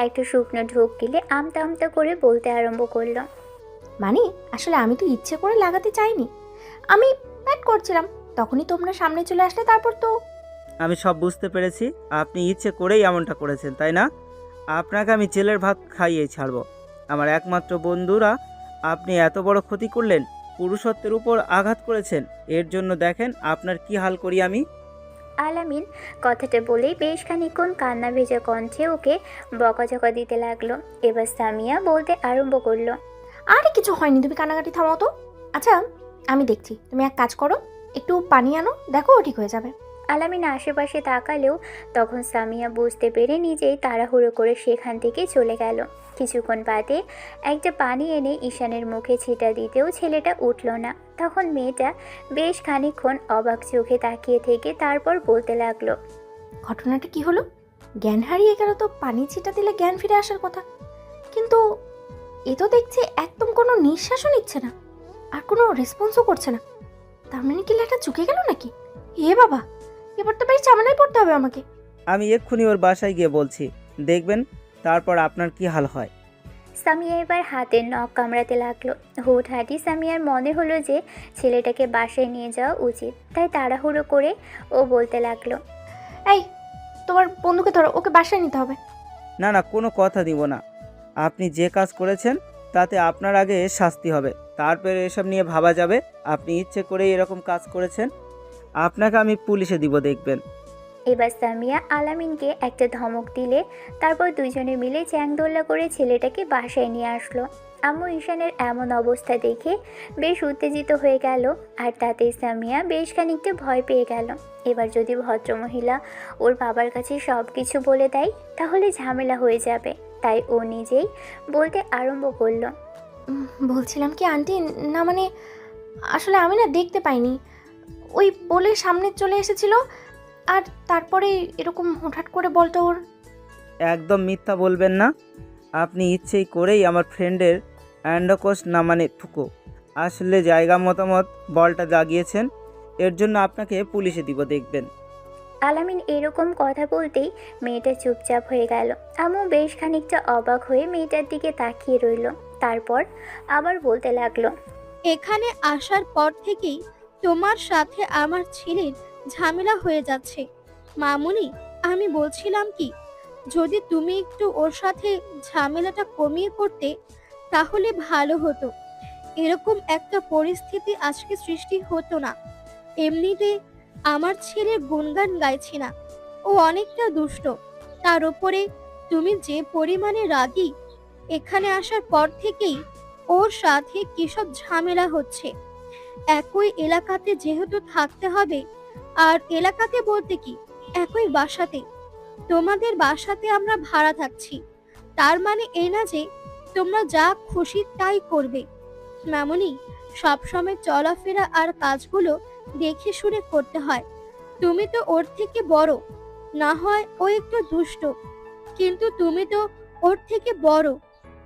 একটু শুকনো ঢোক গিলে আমতা আমতা করে বলতে আরম্ভ করলো।
মানে আসলে আমি তো ইচ্ছে করে লাগাতে চাইনি, আমি ব্যাট করছিলাম, তখনই তোমরা সামনে চলে আসলে। তারপর তো
আমি সব বুঝতে পেরেছি। আপনি ইচ্ছে করেই এমনটা করেছেন, তাই না? আপনাকে আমি জেলের ভাত খাইয়ে ছাড়ব। আমার একমাত্র বন্ধুরা আপনি এত বড় ক্ষতি করলেন, পুরুষত্বের উপর আঘাত করেছেন। এর জন্য দেখেন আপনার কি হাল করি আমি।
আলামিন কথাটা বলেই বেশ খানিকক্ষণ কান্না ভেজা কণ্ঠে ওকে বকাঝকা দিতে লাগলো। এবার সামিয়া বলতে আরম্ভ করলো।
আরে কিছু হয়নি, তুমি কান্নাকাটি থামাও তো। আচ্ছা আমি দেখছি, তুমি এক কাজ করো, একটু পানি আনো, দেখো ও ঠিক হয়ে যাবে।
আলামিন আশেপাশে তাকালেও তখন সামিয়া বুঝতে পেরে নিজেই তাড়াহুড়ো করে সেখান থেকে চলে গেল। কিছুক্ষণ বাদে একটা পানি এনে ঈশানের মুখে ছিটা দিতেও ছেলেটা উঠল না। তখন মেয়েটা বেশ খানিকক্ষণ অবাক চোখে তাকিয়ে থেকে তারপর বলতে লাগলো।
ঘটনাটা কি হলো? জ্ঞান হারিয়ে গেল তো পানি ছিটা দিলে জ্ঞান ফিরে আসার কথা, কিন্তু এ তো দেখছি একদম কোনো নিঃশ্বাসও নিচ্ছে না, আর কোনো রেসপন্সও করছে না। তার মানে কি লেটা চুকে গেল নাকি? এ বাবা, এবার তো বেশ ঝামেলায় পড়তে হবে আমাকে।
আমি এক্ষুনি ওর বাসায় গিয়ে বলছি, দেখবেন তারপর আপনার কি হাল হয়।
সামিয়া এবার হাতের নখ কামড়াতে লাগলো। হুটহাঁটি সামিয়ার মনে হলো যে ছেলেটাকে বাসায় নিয়ে যাওয়া উচিত, তাই তাড়াহুড়ো করে ও বলতে লাগলো।
এই তোমার বন্ধুকে ধরো, ওকে বাসায় নিতে হবে।
না না, কোনো কথা দিব না। আপনি যে কাজ করেছেন তাতে আপনার আগে শাস্তি হবে, তারপরে এসব নিয়ে ভাবা যাবে। আপনি ইচ্ছে করেই এরকম কাজ করেছেন, আপনাকে আমি পুলিশে দিব, দেখবেন।
এবার সামিয়া আলামিনকে একটা ধমক দিলে তারপর দুজনে মিলে চ্যাংদোল্লা করে ছেলেটাকে বাসায় নিয়ে আসলো। আম্মু ঈশানের এমন অবস্থা দেখে বেশ উত্তেজিত হয়ে গেল, আর তাতেই সামিয়া বেশ খানিকটা ভয় পেয়ে গেল। এবার যদি ভদ্রমহিলা ওর বাবার কাছে সব কিছু বলে দেয় তাহলে ঝামেলা হয়ে যাবে, তাই ও নিজেই বলতে আরম্ভ করলো।
বলছিলাম কি আন্টি, না মানে আসলে আমি না দেখতে পাইনি, ওই বলে সামনে চলে এসেছিল, আর তারপরে এরকম হঠাৎ করে বলটা ওর।
একদম মিথ্যা বলবেন না। আপনি ইচ্ছেই করেই আমার ফ্রেন্ডের অ্যান্ডকোস না মানে থুকো আসলে জায়গা মতামত বলটা দাগিয়েছেন। এর জন্য আপনাকে পুলিশে দিব দেখবেন।
আলামিন এরকম কথা বলতেই মেয়েটা চুপচাপ হয়ে গেল। আম্মু বেশ খানিকটা অবাক হয়ে মেয়েটার দিকে তাকিয়ে রইল। তারপর আবার বলতে লাগলো,
এখানে আসার পর থেকেই তোমার সাথে আমার ছেলের ঝামেলা হয়ে যাচ্ছে। মামুনি, আমি বলছিলাম কি, যদি তুমি একটু ওর সাথে ঝামেলাটা কমিয়ে করতে তাহলে ভালো হতো। এরকম একটা পরিস্থিতি আজকে সৃষ্টি হতো না। এমনিতে আমার ছেলের গুণগান গাইছি না, ও অনেকটা দুষ্ট। তার উপরে তুমি যে পরিমাণে রাগী, এখানে আসার পর থেকেই ওর সাথে কিসব ঝামেলা হচ্ছে। একই এলাকাতে যেহেতু থাকতে হবে, আর এলাকাতে বলতে কি, একই বাসাতে, তোমাদের বাসাতে আমরা ভাড়া থাকছি, তার মানে এই না যে তোমরা যা খুশি তাই করবে। মামুনি, সবসময় চলাফেরা আর কাজগুলো দেখে শুনে করতে হয়। তুমি তো ওর থেকে বড়, না হয় ও একটু দুষ্ট, কিন্তু তুমি তো ওর থেকে বড়।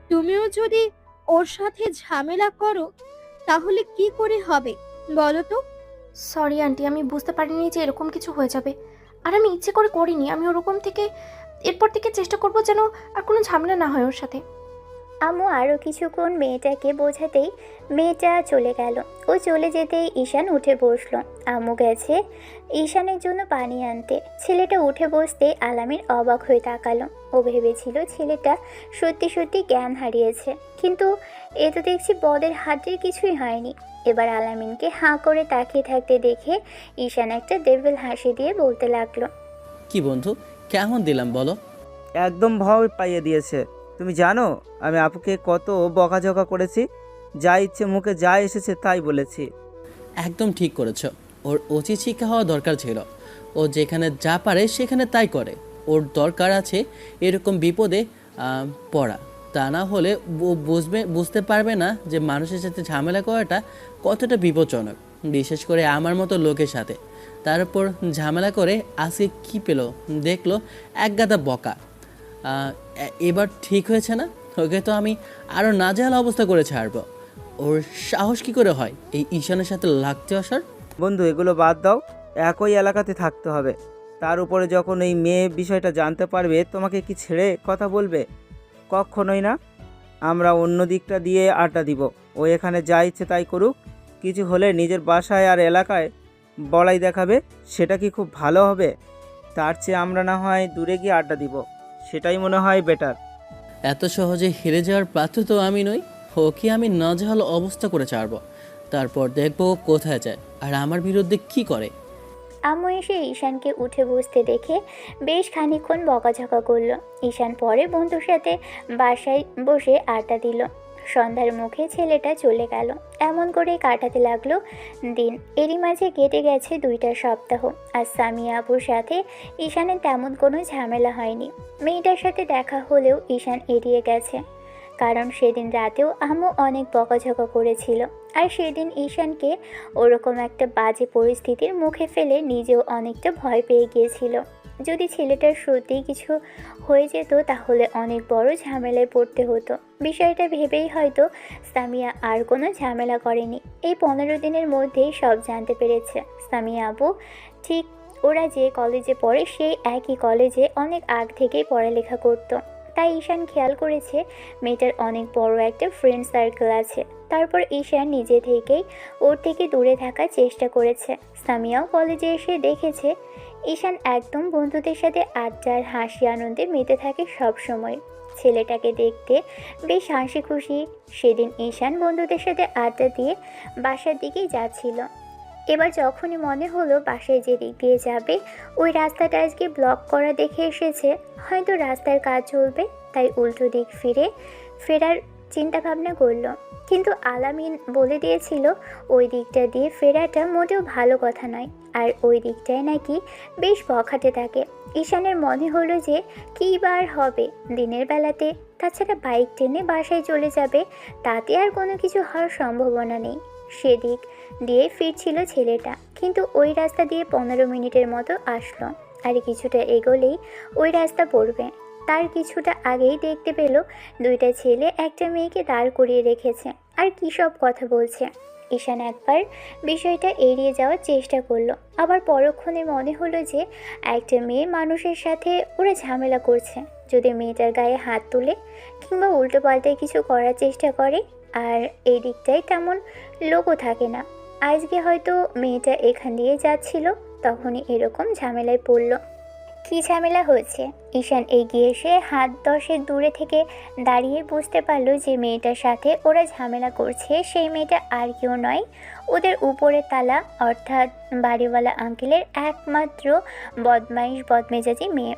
তুমিও যদি ওর সাথে ঝামেলা করো তাহলে কি করে হবে বলো তো?
সরি আন্টি, আমি বুঝতে পারিনি যে এরকম কিছু হয়ে যাবে। আর আমি ইচ্ছে করে করিনি। আমি ওরকম থেকে এরপর থেকে চেষ্টা করব যেন আর কোনো ঝামেলা না হয় ওর সাথে।
আম্মু আরও কিছুক্ষণ মেয়েটাকে বোঝাতেই মেয়েটা চলে গেল। ও চলে যেতেই ঈশান উঠে বসলো। আম্মু গেছে ঈশানের জন্য পানি আনতে। ছেলেটা উঠে বসতে আলামিন অবাক হয়ে তাকালো। ও ভেবেছিল ছেলেটা সত্যি সত্যি জ্ঞান হারিয়েছে, কিন্তু এ তো দেখছি বদের হাড্ডির কিছুই হয়নি। এবার আলামিনকে হাঁ করে তাকিয়ে থাকতে দেখে ঈশান একটা ডেভিল হাসি দিয়ে বলতে লাগলো,
কি বন্ধু, কেমন দিলাম বলো?
একদম ভয় পাইয়ে দিয়েছে। তুমি জানো আমি আপুকে কত বকাঝকা করেছি, যা ইচ্ছে মুখে যা এসেছে তাই বলেছি।
একদম ঠিক করেছো। ওর উচিত শিক্ষা হওয়া দরকার ছিল। ও যেখানে যা পারে সেখানে তাই করে। ওর দরকার আছে এরকম বিপদে পড়া। তা না হলে ও বুঝতে পারবে না যে মানুষের সাথে ঝামেলা করাটা কতটা বিপজ্জনক, বিশেষ করে আমার মতো লোকের সাথে। তার উপর ঝামেলা করে আজকে কী পেলো দেখলো, একগাদা বকা। এবার ঠিক হয়েছে না? ওকে তো আমি আরও নাজেহাল অবস্থা করে ছাড়বো। ওর সাহস কী করে হয় এই ঈশানের সাথে লাগতে আসার?
বন্ধু এগুলো বাদ দাও, একই এলাকাতে থাকতে হবে। তার উপরে যখন এই মেয়ে বিষয়টা জানতে পারবে তোমাকে কি ছেড়ে কথা বলবে? কখনোই না। আমরা অন্য দিকটা দিয়ে আড্ডা দিব। ও এখানে যা ইচ্ছে তাই করুক, কিছু হলে নিজের বাসায় আর এলাকায় বলাই দেখাবে। সেটা কি খুব ভালো হবে? তার চেয়ে আমরা না হয় দূরে গিয়ে আড্ডা দিব, সেটাই মনে হয় বেটার।
এত সহজে হেরে যাওয়ার পাত্র তো আমি নই। ওকে আমি নাজেহাল অবস্থা করে ছাড়বো, তারপর দেখবো ও কোথায় যায় আর আমার বিরুদ্ধে কি করে।
আম্মু এসে ঈশানকে উঠে বসতে দেখে বেশ খানিকক্ষণ বকাঝকা করলো। ঈশান পরে বন্ধুর সাথে বাসায় বসে আড্ডা দিল। সন্ধ্যার মুখে ছেলেটা চলে গেল। এমন করে কাটাতে লাগলো দিন। এরই মাঝে কেটে গেছে 2টা সপ্তাহ। আর সামিয়া আপুর সাথে ঈশানের তেমন কোনো ঝামেলা হয়নি। মেয়েটার সাথে দেখা হলেও ঈশান এড়িয়ে গেছে, কারণ সেদিন রাতেও আম্মু অনেক বকাঝকা করেছিল। আর সেদিন ঈশানকে ওরকম একটা বাজে পরিস্থিতির মুখে ফেলে নিজেও অনেকটা ভয় পেয়ে গিয়েছিল। যদি ছেলেটার সত্যিই কিছু হয়ে যেত তাহলে অনেক বড় ঝামেলায় পড়তে হতো। বিষয়টা ভেবেই হয়তো সামিয়া আর কোনো ঝামেলা করেনি। এই 15 দিনের মধ্যেই সব জানতে পেরেছে। সামিয়া আপু ঠিক ওরা যে কলেজে পড়ে সেই একই কলেজে অনেক আগ থেকেই পড়ালেখা করতো। তাই ঈশান খেয়াল করেছে মেয়েটার অনেক বড় একটা ফ্রেন্ড সার্কেল আছে। তারপর ঈশান নিজে থেকেই ওর থেকে দূরে থাকার চেষ্টা করেছে। সামিয়াও কলেজে এসে দেখেছে ঈশান একদম বন্ধুদের সাথে আড্ডার হাসি আনন্দে মেতে থাকে সব সময়। ছেলেটাকে দেখতে বেশ হাসি খুশি। সেদিন ঈশান বন্ধুদের সাথে আড্ডা দিয়ে বাসার দিকেই যাচ্ছিল। এবার যখনই মনে হলো বাসায় যে দিক দিয়ে যাবে ওই রাস্তাটা আজকে ব্লক করা দেখে এসেছে, হয়তো রাস্তার কাজ চলবে, তাই উল্টো দিক ফেরার চিন্তা ভাবনা করলো। কিন্তু আলামিন বলে দিয়েছিল ওই দিকটা দিয়ে ফেরাটা মোটেও ভালো কথা নয়, আর ওই দিকটায় নাকি বেশ বখাটে থাকে। ঈশানের মনে হলো যে কী বার হবে দিনের বেলাতে, তাছাড়া বাইক টেনে বাসায় চলে যাবে, তাতে আর কোনো কিছু হওয়ার সম্ভাবনা নেই। সেদিক দিয়ে ফিরছিল ছেলেটা, কিন্তু ওই রাস্তা দিয়ে 15 মিনিটের মতো আসলো। আর কিছুটা এগোলেই ওই রাস্তা পড়বে। তার কিছুটা আগেই দেখতে পেল দুইটা ছেলে একটা মেয়েকে দাঁড় করিয়ে রেখেছে আর কী সব কথা বলছে। ঈশান একবার বিষয়টা এড়িয়ে যাওয়ার চেষ্টা করলো, আবার পরক্ষণে মনে হলো যে একটা মেয়ে মানুষের সাথে ওরা ঝামেলা করছে। যদি মেয়েটার গায়ে হাত তুলে কিংবা উল্টো পাল্টে কিছু করার চেষ্টা করে, আর এই দিকটায় তেমন লোকও থাকে না। আজকে হয়তো মেয়েটা এখান দিয়ে যাচ্ছিল, তখনই এরকম ঝামেলায় পড়লো। কী ঝামেলা হচ্ছে? ঈশান এগিয়ে এসে হাত 10 দূরে থেকে দাঁড়িয়ে বুঝতে পারলো যে মেয়েটার সাথে ওরা ঝামেলা করছে সেই মেয়েটা আর কেউ নয়, ওদের উপরে তালা অর্থাৎ বাড়িওয়ালা আঙ্কেলের একমাত্র বদমাইশ বদমেজাজি মেয়ে।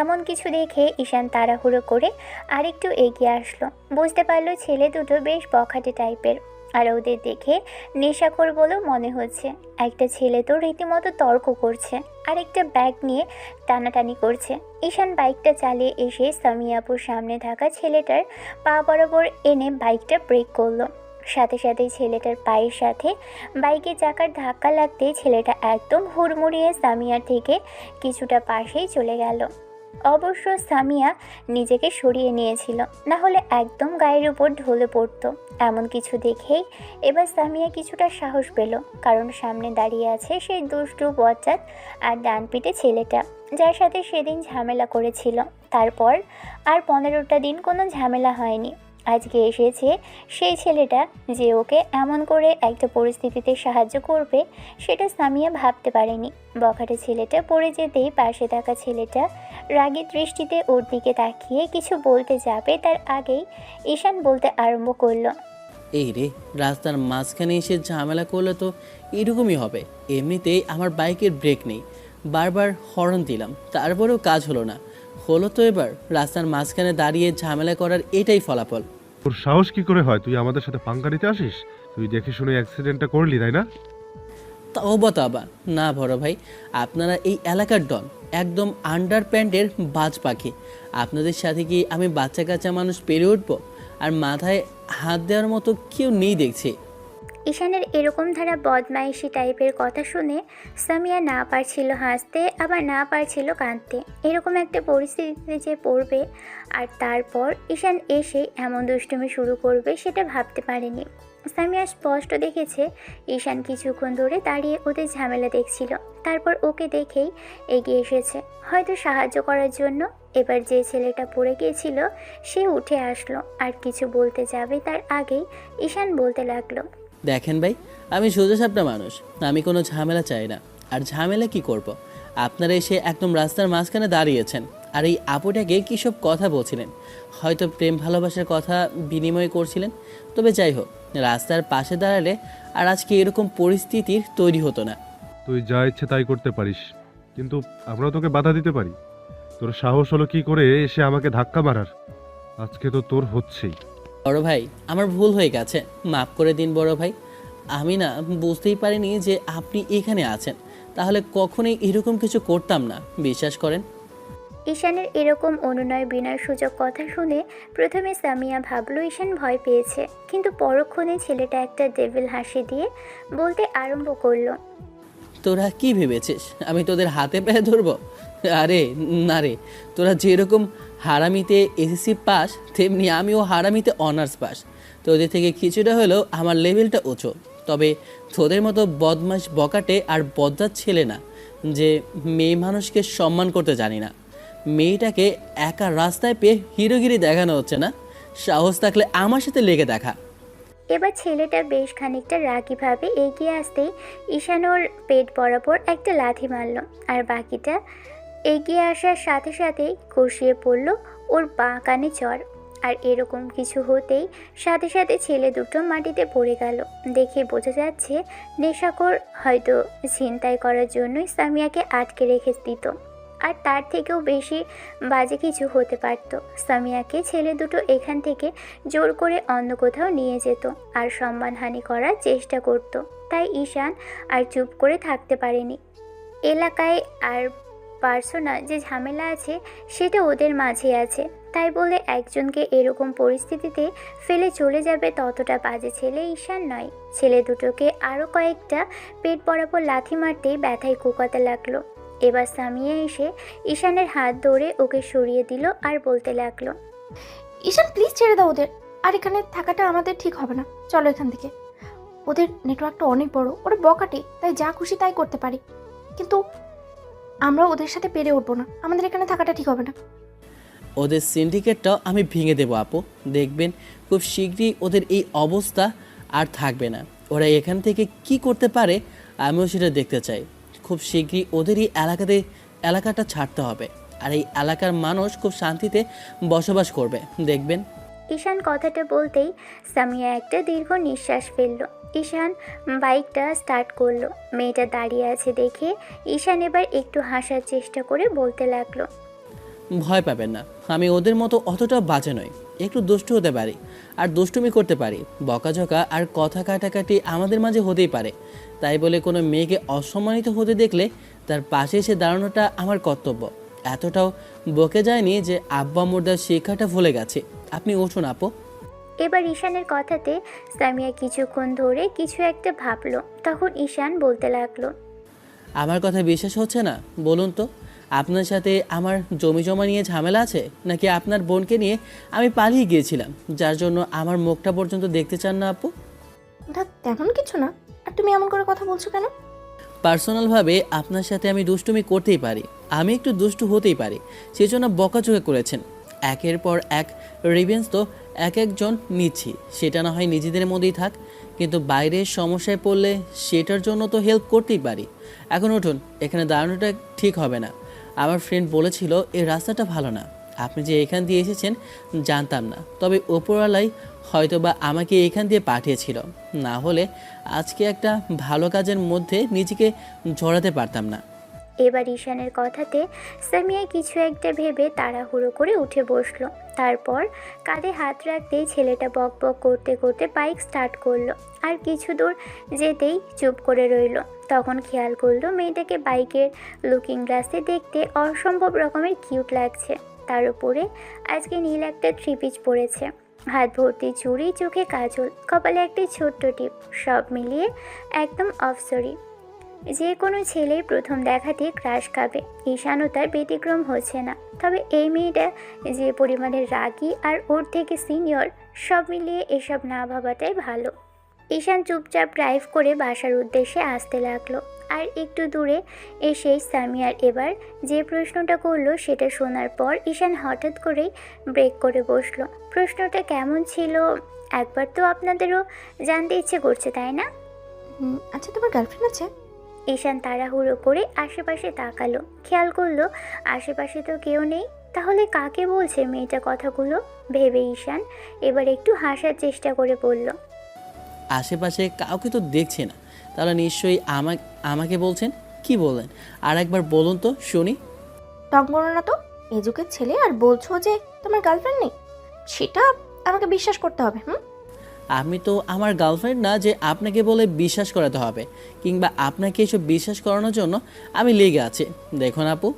এমন কিছু দেখে ঈশান তাড়াহুড়ো করে আরেকটু এগিয়ে আসলো। বুঝতে পারলো ছেলে দুটো বেশ বখাটে টাইপের, আর ওদের দেখে নেশাখোর বলেও মনে হচ্ছে। একটা ছেলে তো রীতিমতো তর্ক করছে, আর একটা ব্যাগ নিয়ে টানাটানি করছে। ঈশান বাইকটা চালিয়ে এসে সামিয়াপুর সামনে থাকা ছেলেটার পা বরাবর এনে বাইকটা ব্রেক করলো। সাথে সাথেই ছেলেটার পায়ের সাথে বাইকের চাকার ধাক্কা লাগতেই ছেলেটা একদম হুড়মুড়িয়ে সামিয়ার থেকে কিছুটা পাশেই চলে গেল। অবশ্য সামিয়া নিজেকে সরিয়ে নিয়েছিল, না হলে একদম গায়ের উপর ঢলে পড়তো। এমন কিছু দেখেই এবার সামিয়া কিছুটা সাহস পেল, কারণ সামনে দাঁড়িয়ে আছে সেই দুষ্টু বজ্জাত আর ডান পিঠে ছেলেটা, যার সাথে সেদিন ঝামেলা করেছিল। তারপর আর 15টা দিন কোনো ঝামেলা হয়নি। আজকে এসেছে সেই ছেলেটা যে ওকে এমন করে একটা পরিস্থিতিতে সাহায্য করবে, সেটা সামিয়া ভাবতে পারেনি। বখাটে ছেলেটা পড়ে যেতেই পাশে থাকা ছেলেটা রাগী দৃষ্টিতে ওর দিকে তাকিয়ে কিছু বলতে যাবে, তার আগেই ঈশান বলতে আরম্ভ করলো,
এই রে, রাস্তার মাঝখানে এসে ঝামেলা করলে তো এরকমই হবে। এমনিতেই আমার বাইকের ব্রেক নেই, বারবার হর্ন দিলাম, তারপরেও কাজ হলো না। হলো তো এবার রাস্তার মাঝখানে দাঁড়িয়ে ঝামেলা করার এটাই ফলাফল।
তোর সাহস কি করে হয় তুই আমাদের সাথে পাঙ্গা নিতে আসিস? তুই দেখে শুনে অ্যাক্সিডেন্টটা করলি তাই না?
তাবা না বড় ভাই, আপনারা এই এলাকার ডন, একদম আন্ডার প্যান্টের বাজ পাখি। আপনাদের সাথে কি আমি বাচ্চা কাচ্চা মানুষ পেরে উঠবো? আর মাথায় হাত দেওয়ার মতো কেউ নেই দেখছি।
ঈশানের এরকম ধারা বদমাইশি টাইপের কথা শুনে সামিয়া না পারছিল হাসতে, আবার না পারছিল কাঁদতে। এরকম একটা পরিস্থিতিতে যে পড়বে আর তারপর ঈশান এসে এমন দুষ্টুমি শুরু করবে সেটা ভাবতে পারেনি। সামিয়া স্পষ্ট দেখেছে ঈশান কিছুক্ষণ ধরে দাঁড়িয়ে ওদের ঝামেলা দেখছিল, তারপর ওকে দেখেই এগিয়ে এসেছে, হয়তো সাহায্য করার জন্য। এবার যে ছেলেটা পড়ে গিয়েছিল সে উঠে আসলো, আর কিছু বলতে যাবে তার আগেই ঈশান বলতে লাগলো,
দেখেন ভাই, আমি সোজা সাপটা মানুষ, আমি কোনো ঝামেলা চাই না। আর ঝামেলা কি করব? আপনারা এসে একদম রাস্তার মাঝখানে দাঁড়িয়েছেন, আর এই আপুটাকে কী সব কথা বলছিলেন, হয়তো প্রেম ভালোবাসার কথা বিনিময় করছিলেন। তবে যাই হোক, রাস্তার পাশে দাঁড়ালে আর আজকে এরকম পরিস্থিতির তৈরি হতো না।
তুই যা ইচ্ছে তাই করতে পারিস, কিন্তু আমরা তোকে বাধা দিতে পারি? তোর সাহস হলো কি করে এসে আমাকে ধাক্কা মারার? আজকে তো তোর হচ্ছেই।
বড় ভাই, আমার ভুল হয়ে গেছে, মাফ করে দিন বড় ভাই। আমি না বুঝতেই পারিনি যে আপনি এখানে আছেন, তাহলে কখনোই এরকম কিছু করতাম না, বিশ্বাস করেন।
ঈশানের এরকম অনুনয় বিনয় সূচক কথা শুনে প্রথমে সামিয়া ভাবল ঈশান ভয় পেয়েছে, কিন্তু পরক্ষণে ছেলেটা একটা ডেভিল হাসি দিয়ে বলতে আরম্ভ করলো,
তোরা কি ভেবেছিস আমি তোদের হাতে পায়ে ধরবো? আরে না রে, তোরা যেরকম হারামিতে এসএসসি পাস, তেমনি আমিও হারামিতে অনার্স পাস। তোদের থেকে কিছুটা হলেও আমার লেভেলটা উঁচু। তবে তোদের মতো বদমাশ বকাটে আর বজ্জাত ছেলে না, যে মেয়ে মানুষকে সম্মান করতে জানি না। মেয়েটাকে একা রাস্তায় পেয়ে হিরোগিরি দেখানো হচ্ছে না? সাহস থাকলে আমার সাথে লেগে দেখা।
এবার ছেলেটা বেশ খানিকটা রাগীভাবে এগিয়ে আসতেই ঈশান ওর পেট বরাবর একটা লাথি মারল, আর বাকিটা এগিয়ে আসার সাথে সাথেই কষিয়ে পড়ল ওর বাঁ কানে চড়। আর এরকম কিছু হতেই সাথে সাথে ছেলে দুটো মাটিতে পড়ে গেল। দেখে বোঝা যাচ্ছে নেশাখোর হয়তো ছিনতাই করার জন্যই সামিয়াকে আটকে রেখে দিত, আর তার থেকেও বেশি বাজে কিছু হতে পারত। সামিয়াকে ছেলে দুটো এখান থেকে জোর করে অন্য কোথাও নিয়ে যেত আর সম্মানহানি করার চেষ্টা করত। তাই ঈশান আর চুপ করে থাকতে পারেনি। এলাকায় আর পার্সোনাল যে ঝামেলা আছে সেটা ওদের মাঝে আছে, তাই বলে একজনকে এরকম পরিস্থিতিতে ফেলে চলে যাবে ততটা বাজে ছেলে ঈশান নয়। ছেলে দুটোকে আরও কয়েকটা পেট বরাবর লাথি মারতেই ব্যথায় কুকাতে লাগলো। এবার সামিয়া এসে ঈশানের হাত ধরে ওকে সরিয়ে দিল আর বলতে লাগলো,
ঈশান প্লিজ ছেড়ে দাও ওদের। আর এখানে থাকাটা আমাদের ঠিক হবে না, চলো এখান থেকে। ওদের নেটওয়ার্কটা অনেক বড়, ওরা বকাটে, তাই যা খুশি তাই করতে পারে। কিন্তু আমরা ওদের সাথে পেরে উঠবো না, আমাদের এখানে থাকাটা ঠিক হবে না।
ওদের সিন্ডিকেটটাও আমি ভেঙে দেবো আপু, দেখবেন খুব শীঘ্রই ওদের এই অবস্থা আর থাকবে না। ওরা এখান থেকে কি করতে পারে আমিও সেটা দেখতে চাই। খুব শীঘ্রই ওদের এই এলাকাটা ছাড়তে হবে, আর এই এলাকার মানুষ খুব শান্তিতে বসবাস করবে দেখবেন।
ঈশান কথাটা বলতেই সামিয়া একটা দীর্ঘ নিঃশ্বাস ফেলল। ঈশান বাইকটা স্টার্ট করলো। মেয়েটা দাঁড়িয়ে আছে দেখে ঈশান এবার একটু হাসার চেষ্টা করে বলতে লাগলো,
ভয় পাবেন না, আমি ওদের মতো অতটা বাজে নই। একটু দুষ্টু হতে পারি আর দুষ্টুমি করতে পারি, বকাঝকা আর কথা কাটাকাটি আমাদের মাঝে হতেই পারে। তাই বলে কোনো মেয়েকে অসম্মানিত হতে দেখলে তার পাশে এসে দাঁড়ানোটা আমার কর্তব্য। এতটাও বকে যায়নি যে আব্বা মুর্দার শিক্ষাটা ভুলে গেছে। আপনি উঠুন আপু।
এবার ঈশানের কথাতে সামিয়া কিছুক্ষণ ধরে কিছু একটা ভাবলো। তখন ঈশান বলতে লাগলো,
আমার কথা বিশ্বাস হচ্ছে না? বলুন তো, আপনার সাথে আমার জমি জমা নিয়ে ঝামেলা আছে, নাকি আপনার বোনকে নিয়ে আমি পালিয়ে গিয়েছিলাম যার জন্য আমার মুখটা পর্যন্ত দেখতে চান না আপু?
ওটা তেমন কিছু না। আর তুমি এমন করে কথা বলছো কেন?
পার্সোনালভাবে আপনার সাথে আমি দুষ্টুমি করতেই পারি, আমি একটু দুষ্টু হতেই পারি, সেই জন্য বকাঝকা করেছেন। একের পর এক রিভেঞ্জ তো এক একজন নিচ্ছি, সেটা না হয় নিজেদের মধ্যেই থাক, কিন্তু বাইরের সমস্যায় পড়লে সেটার জন্য তো হেল্প করতেই পারি। এখন উঠুন, এখানে দাঁড়ানোটা ঠিক হবে না। আমার ফ্রেন্ড বলেছিল এই রাস্তাটা ভালো না। আপনি যে এখান দিয়ে এসেছেন জানতাম না, তবে ওপরওয়ালাই হয়তোবা আমাকে এখান দিয়ে পাঠিয়েছিল, না হলে আজকে একটা ভালো কাজের মধ্যে নিজেকে জড়াতে পারতাম না।
এবার ঈশানের কথাতে সামিয়া কিছু একটা ভেবে তাড়াহুড়ো করে উঠে বসলো। তারপর কাঁধে হাত রাখতেই ছেলেটা বক বক করতে করতে বাইক স্টার্ট করলো। আর কিছু দূর যেতেই চুপ করে রইলো। তখন খেয়াল করলো মেয়েটাকে বাইকের লুকিং গ্লাসে দেখতে অসম্ভব রকমের কিউট লাগছে। তার উপরে আজকে নীল একটা থ্রি পিস পরেছে, হাত ভর্তি চুড়ি, চোখে কাজল, কপালে একটি ছোট্ট টিপ, সব মিলিয়ে একদম অফসরি। যে কোনো ছেলেই প্রথম দেখাতে ক্রাশ খাবে। ঈশানও তার ব্যতিক্রম হচ্ছে না। তবে এই মেয়েটা যে পরিমাণে রাগী আর ওর থেকে সিনিয়র, সব মিলিয়ে এসব না ভাবাটাই ভালো। ঈশান চুপচাপ ড্রাইভ করে বাসার উদ্দেশ্যে আসতে লাগলো। আর একটু দূরে এসেই সামিয়ার এবার যে প্রশ্নটা করলো সেটা শোনার পর ঈশান হঠাৎ করেই ব্রেক করে বসলো। প্রশ্নটা কেমন ছিল একবার তো আপনাদেরও জানতে ইচ্ছে করছে, তাই না?
আচ্ছা, তোমার গার্লফ্রেন্ড আছে?
ঈশান তাড়াহুড়ো করে আশেপাশে তাকালো, খেয়াল করলো আশেপাশে তো কেউ নেই। তাহলে কাকে বলছে মেয়েটা কথাগুলো ভেবে ঈশান এবার একটু হাসার চেষ্টা করে বলল,
আশেপাশে কাউকে তো দেখছি না, তাহলে নিশ্চয়ই আমাকে বলছেন। কি বললেন আর একবার বলুন তো শুনি।
টং করো না তো, এই যুগের ছেলে আর বলছো যে তোমার গার্লফ্রেন্ড নেই, সেটা আমাকে বিশ্বাস করতে হবে।
আমি তো আমার গার্লফ্রেন্ড না যে আপনাকে বলে বিশ্বাস করাতে হবে, কিংবা আপনাকে এসব বিশ্বাস করানোর জন্য আমি লেগে আছি। দেখুন আপু,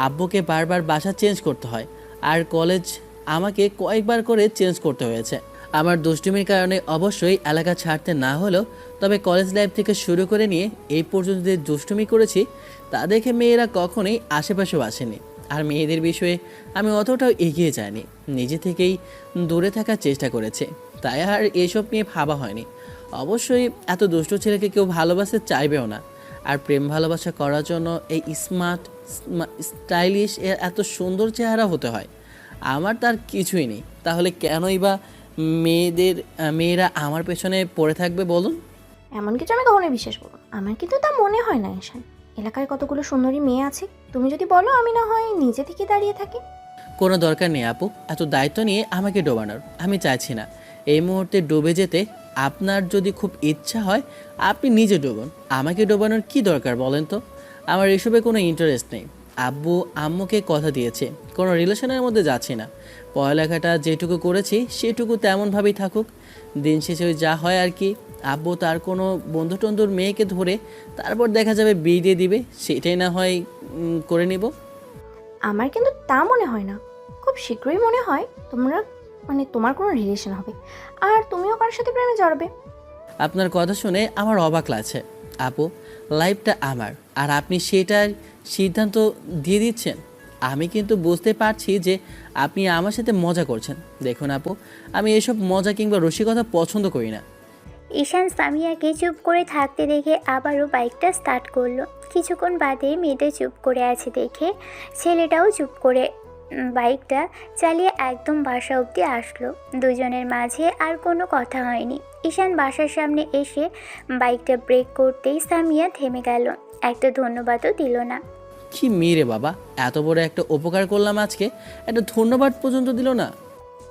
আব্বুকে বারবার বাসা চেঞ্জ করতে হয়, আর কলেজ আমাকে কয়েকবার করে চেঞ্জ করতে হয়েছে। আমার দুষ্টুমির কারণে অবশ্যই এলাকা ছাড়তে না হলেও, তবে কলেজ লাইফ থেকে শুরু করে নিয়ে এই পর্যন্ত যে দুষ্টুমি করেছি তা দেখে মেয়েরা কখনোই আশেপাশেও আসেনি। আর মেয়েদের বিষয়ে আমি অতটাও এগিয়ে যাইনি, নিজে থেকেই দূরে থাকার চেষ্টা করেছে, তাই আর এসব নিয়ে ভাবা হয়নি। অবশ্যই এত দুষ্ট ছেলেকে কেউ ভালোবাসতে চাইবেও না। আর প্রেম ভালোবাসা করার জন্য এই স্মার্ট স্টাইলিশ এর এত সুন্দর চেহারা হতে হয়, আমার তার কিছুই নেই। তাহলে কেনই বা মেয়েরা আমার পেছনে পড়ে থাকবে বলুন?
এমন কিছু আমি কখনোই বিশ্বাস করবো না। আমার কিন্তু তা মনে হয় না ঈশান। এলাকায় কতগুলো সুন্দরী মেয়ে আছে, তুমি যদি বলো আমি না হয় নিজে থেকে দাঁড়িয়ে থাকি।
কোনো দরকার নেই আপু, এত দায়িত্ব নিয়ে আমাকে ডোবানোর। আমি চাইছি না এই মুহূর্তে ডুবে যেতে। আপনার যদি খুব ইচ্ছা হয় আপনি নিজে ডুবুন, আমাকে ডোবানোর কি দরকার বলেন তো? আমার এসবে কোনো ইন্টারেস্ট নেই। আব্বু আম্মুকে কথা দিয়েছে কোনো রিলেশনের মধ্যে যাচ্ছি না। পড়ালেখাটা যেটুকু করেছি সেটুকু তেমনভাবেই থাকুক। দিন শেষে ওই যা হয় আর কি। আব্বু তার কোনো বন্ধু টন্ধুর মেয়েকে ধরে তারপর দেখা যাবে বিয়ে দিয়ে দিবে, সেটাই না হয় করে নিব।
আমার কিন্তু তা মনে হয় না। খুব শীঘ্রই মনে হয় তোমার কোনো রিলেশন হবে আর তুমিও কারোর সাথে প্রেমে জড়াবে।
আপনার কথা শুনে আমার অবাক লাগছে আপু। লাইফটা আমার, আর আপনি সেটার সিদ্ধান্ত দিয়ে দিচ্ছেন। আমি কিন্তু বুঝতে পারছি যে আপনি আমার সাথে মজা করছেন। দেখুন আপু, আমি এসব মজা কিংবা রসিকতা পছন্দ করি না।
ঈশান সামিয়াকে চুপ করে থাকতে দেখে আবারও বাইকটা স্টার্ট করলো। কিছুক্ষণ বাদে মেয়েটা চুপ করে আছে দেখে ছেলেটাও চুপ করে বাইকটা চালিয়ে একদম বাসা অবধি আসলো। দুজনের মাঝে আর কোনো কথা হয়নি। ঈশান বাসার সামনে এসে বাইকটা ব্রেক করতেই সামিয়া থেমে গেল, একটা ধন্যবাদও দিল না।
কি মেয়ে রে বাবা, এত বড় একটা উপকার করলাম আজকে, একটা ধন্যবাদ পর্যন্ত দিল না।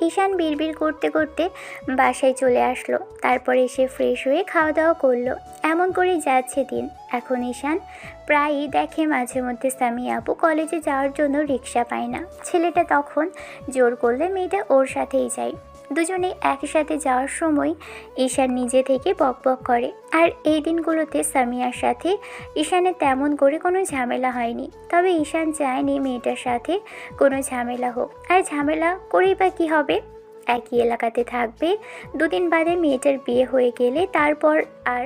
ঈশান বিড়বিড় করতে করতে বাসায় চলে আসলো। তারপর এসে ফ্রেশ হয়ে খাওয়া দাওয়া করলো। এমন করেই যাচ্ছে দিন। এখন ঈশান প্রায়ই দেখে মাঝে মধ্যে সামিয়া আপু কলেজে যাওয়ার জন্য রিক্সা পায় না। ছেলেটা তখন জোর করলে মেয়েটা ওর সাথেই যায়। দুজনেই একই সাথে যাওয়ার সময় ঈশান নিজে থেকে বকবক করে। আর এই দিনগুলোতে সামিয়ার সাথে ঈশানের তেমন করে কোনো ঝামেলা হয়নি। তবে ঈশান চায়নি মেয়েটার সাথে কোনো ঝামেলা হোক। আর ঝামেলা করেই বা কী হবে, একই এলাকাতে থাকবে। দুদিন বাদে মেয়েটার বিয়ে হয়ে গেলে তারপর আর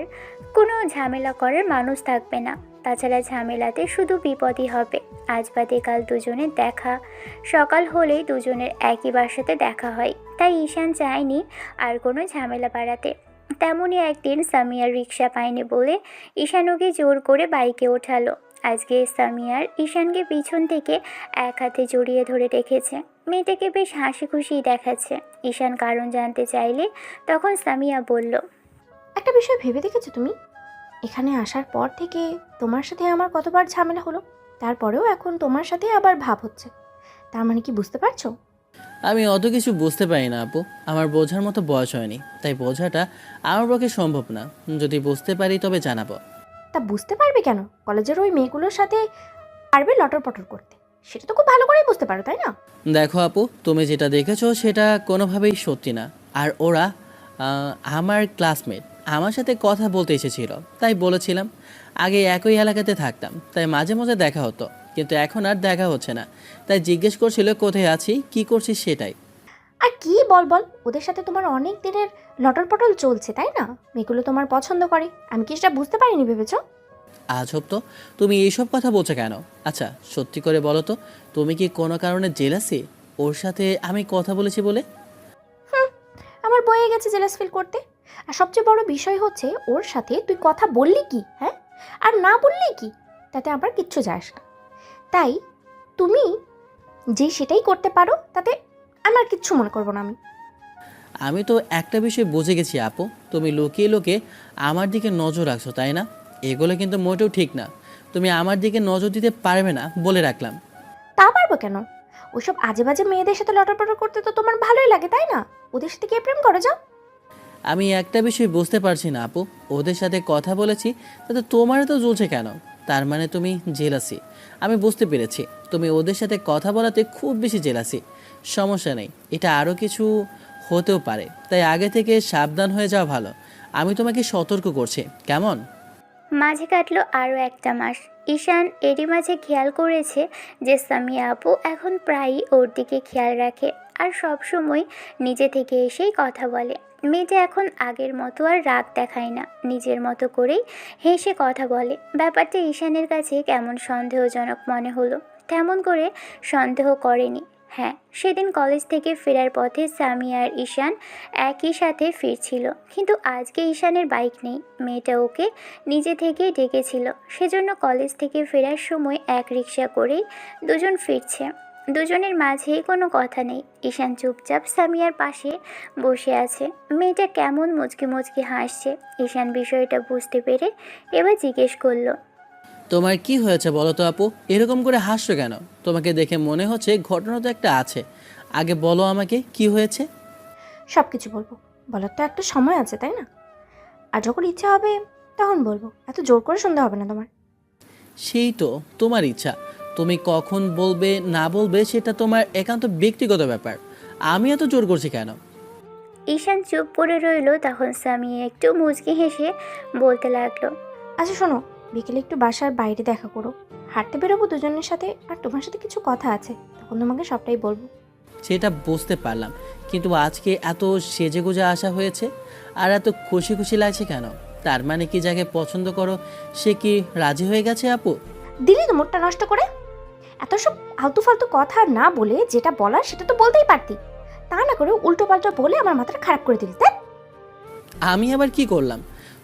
কোনো ঝামেলা করার মানুষ থাকবে না। তাছাড়া ঝামেলাতে শুধু বিপদই হবে। আজ বাদে কাল দুজনের দেখা, সকাল হলেই দুজনের একই বাসাতে দেখা হয়। তাই ঈশান চায়নি আর কোনো ঝামেলা বাড়াতে। তেমনই একদিন সামিয়ার রিক্সা পায়নি বলে ঈশান ওকে জোর করে বাইকে ওঠালো। আজকে সামিয়ার ঈশানকে পিছন থেকে এক হাতে জড়িয়ে ধরে রেখেছে। মেয়েটাকে বেশ হাসি খুশিই দেখাচ্ছে। ঈশান কারণ জানতে চাইলে তখন সামিয়া বলল,
একটা বিষয় ভেবে দেখেছো তুমি? এখানে আসার পর থেকে তোমার সাথে আমার কতবার ঝামেলা হলো, তারপরেও এখন তোমার সাথে আবার ভাব হচ্ছে। তার মানে কি বুঝতে পারছো?
আমি অত কিছু বুঝতে পারি না আপু, আমার বোঝার মতো বয়স হয়নি, তাই বোঝাটা আমার পক্ষে সম্ভব না। যদি বুঝতে পারি তবে জানাবো।
তা বুঝতে পারবে কেন? কলেজের ওই মেয়েগুলোর সাথে পারবে লটর পটর করতে, সেটা তো খুব ভালো করেই বুঝতে পারো, তাই না?
দেখো আপু, তুমি যেটা দেখেছো সেটা কোনোভাবেই সত্যি না। আর ওরা আমার ক্লাসমেট, আমার সাথে কথা বলতে এসেছিল, তাই বলেছিলাম। আগে একই এলাকাতে থাকতাম, তাই মাঝে মাঝে দেখা হতো, কিন্তু এখন আর দেখা হচ্ছে না। তাই জিজ্ঞেস করছিল কোথায় আছি, কি করছি সেটাই।
আর কি বল বল, ওদের সাথে তোমার অনেক দিনের লটর পটল চলছে, তাই না? মেয়েগুলো তোমার পছন্দ করে, আমি কি সেটা বুঝতে পারিনি ভেবেছো?
আজব তো, তুমি এইসব কথা বলছো কেন? আচ্ছা সত্যি করে বলো তো, তুমি কি কোনো কারণে জেলাসি ওর সাথে আমি কথা বলেছি বলে?
আমার বয়ে গেছে জেলাস ফিল করতে। আর সবচেয়ে বড় বিষয় হচ্ছে ওর সাথে তুই কথা বললি কি, হ্যাঁ? আর না বললি কি, তাতে আবার কিচ্ছু যায় আসে না। তাই তুমি যে সেটাই করতে পারো, তাতে আমার কিচ্ছু মনে করবো না আমি।
আমি তো একটা বিষয় বুঝে গেছি আপু, তুমি লুকিয়ে লুকিয়ে আমার দিকে নজর রাখছো, তাই না? এগুলো কিন্তু মোটেও ঠিক না। তুমি আমার দিকে নজর দিতে পারবে না বলে রাখলাম।
তা পারবো কেন? ওইসব আজে বাজে মেয়েদের সাথে লটরপটর করতে তো তোমার ভালোই লাগে, তাই না? ওদের সাথে গিয়ে প্রেম করো যাও।
আমি একটা বিষয় বুঝতে পারছি না আপু, ওদের সাথে কথা বলেছি তাতে তোমার তো জ্বলছে কেন? তার মানে তুমি জেলাসি। আমি বুঝতে পেরেছি, তুমি ওদের সাথে কথা বলাতে খুব বেশি জেলাসি। সমস্যা নেই, এটা আরও কিছু হতেও পারে, তাই আগে থেকে সাবধান হয়ে যাওয়া ভালো। আমি তোমাকে সতর্ক করছি, কেমন?
মাঝে কাটলো আরও একটা মাস। ঈশান এরই মাঝে খেয়াল করেছে যে সামিয়া আপু এখন প্রায়ই ওর দিকে খেয়াল রাখে আর সব সময় নিজে থেকে এসেই কথা বলে। মেয়েটা এখন আগের মতো আর রাগ দেখায় না, নিজের মতো করেই হেসে কথা বলে। ব্যাপারটা ঈশানের কাছে কেমন সন্দেহজনক মনে হলো। তেমন করে সন্দেহ করেনি। হ্যাঁ, সেদিন কলেজ থেকে ফেরার পথে সামিয়া আর ঈশান একই সাথে ফিরছিল, কিন্তু আজকে ঈশানের বাইক নেই। মেয়েটা ওকে নিজে থেকেই ডেকেছিল, সেজন্য কলেজ থেকে ফেরার সময় এক রিক্সা করেই দুজন ফিরছে। দুজনের মাঝেই কোনো কথা নেই। ঈশান চুপচাপ সামিয়ার পাশে বসে আছে। মেয়েটা কেমন মুচকি মুচকি হাসছে। ঈশান বিষয়টা বুঝতে পেরে এবার জিজ্ঞেস করলো,
তোমার কি হয়েছে বলো তো আপু, এরকম করে হাসছো কেন? তোমাকে দেখে মনে হচ্ছে ঘটনা তো একটা আছে। আগে বলো আমাকে কি হয়েছে।
সব কিছু বলবো, বলার তো একটা সময় আছে, তাই না? আর যখন ইচ্ছা হবে তখন বলবো, এত জোর করে শুনতে হবে না তোমার।
সেই তো তোমার ইচ্ছা, তুমি কখন বলবে না বলবে সেটা তোমার একান্ত ব্যক্তিগত ব্যাপার। আমি এত জোর করছি কেন?
ঈশান চুপ করে রইল। তখন সামিয়া একটু মুচকি হেসে বলতে লাগলো,
আচ্ছা শোনো, বিকেলে একটু বাসার বাইরে দেখা করো, হাঁটতে বেরোবো দুজনের সাথে, আর তোমার সাথে কিছু কথা আছে, তখন তোমাকে সবটাই বলবো।
সেটা বুঝতে পারলাম, কিন্তু আজকে এত সেজেগুজে আসা হয়েছে আর এত খুশি খুশি লাগছে কেন? তার মানে কি যাকে পছন্দ করো সে কি রাজি হয়ে গেছে আপু?
দিলি তো মোটটা নষ্ট করে। এত সব আলতু ফালতু কথা না বলে যেটা বলার সেটা তো বলতেই পারতি, তা না করে উল্টো পাল্টা বলে আমার মাথাটা খারাপ করে দিলি। তাই
আমি আবার কি করলাম?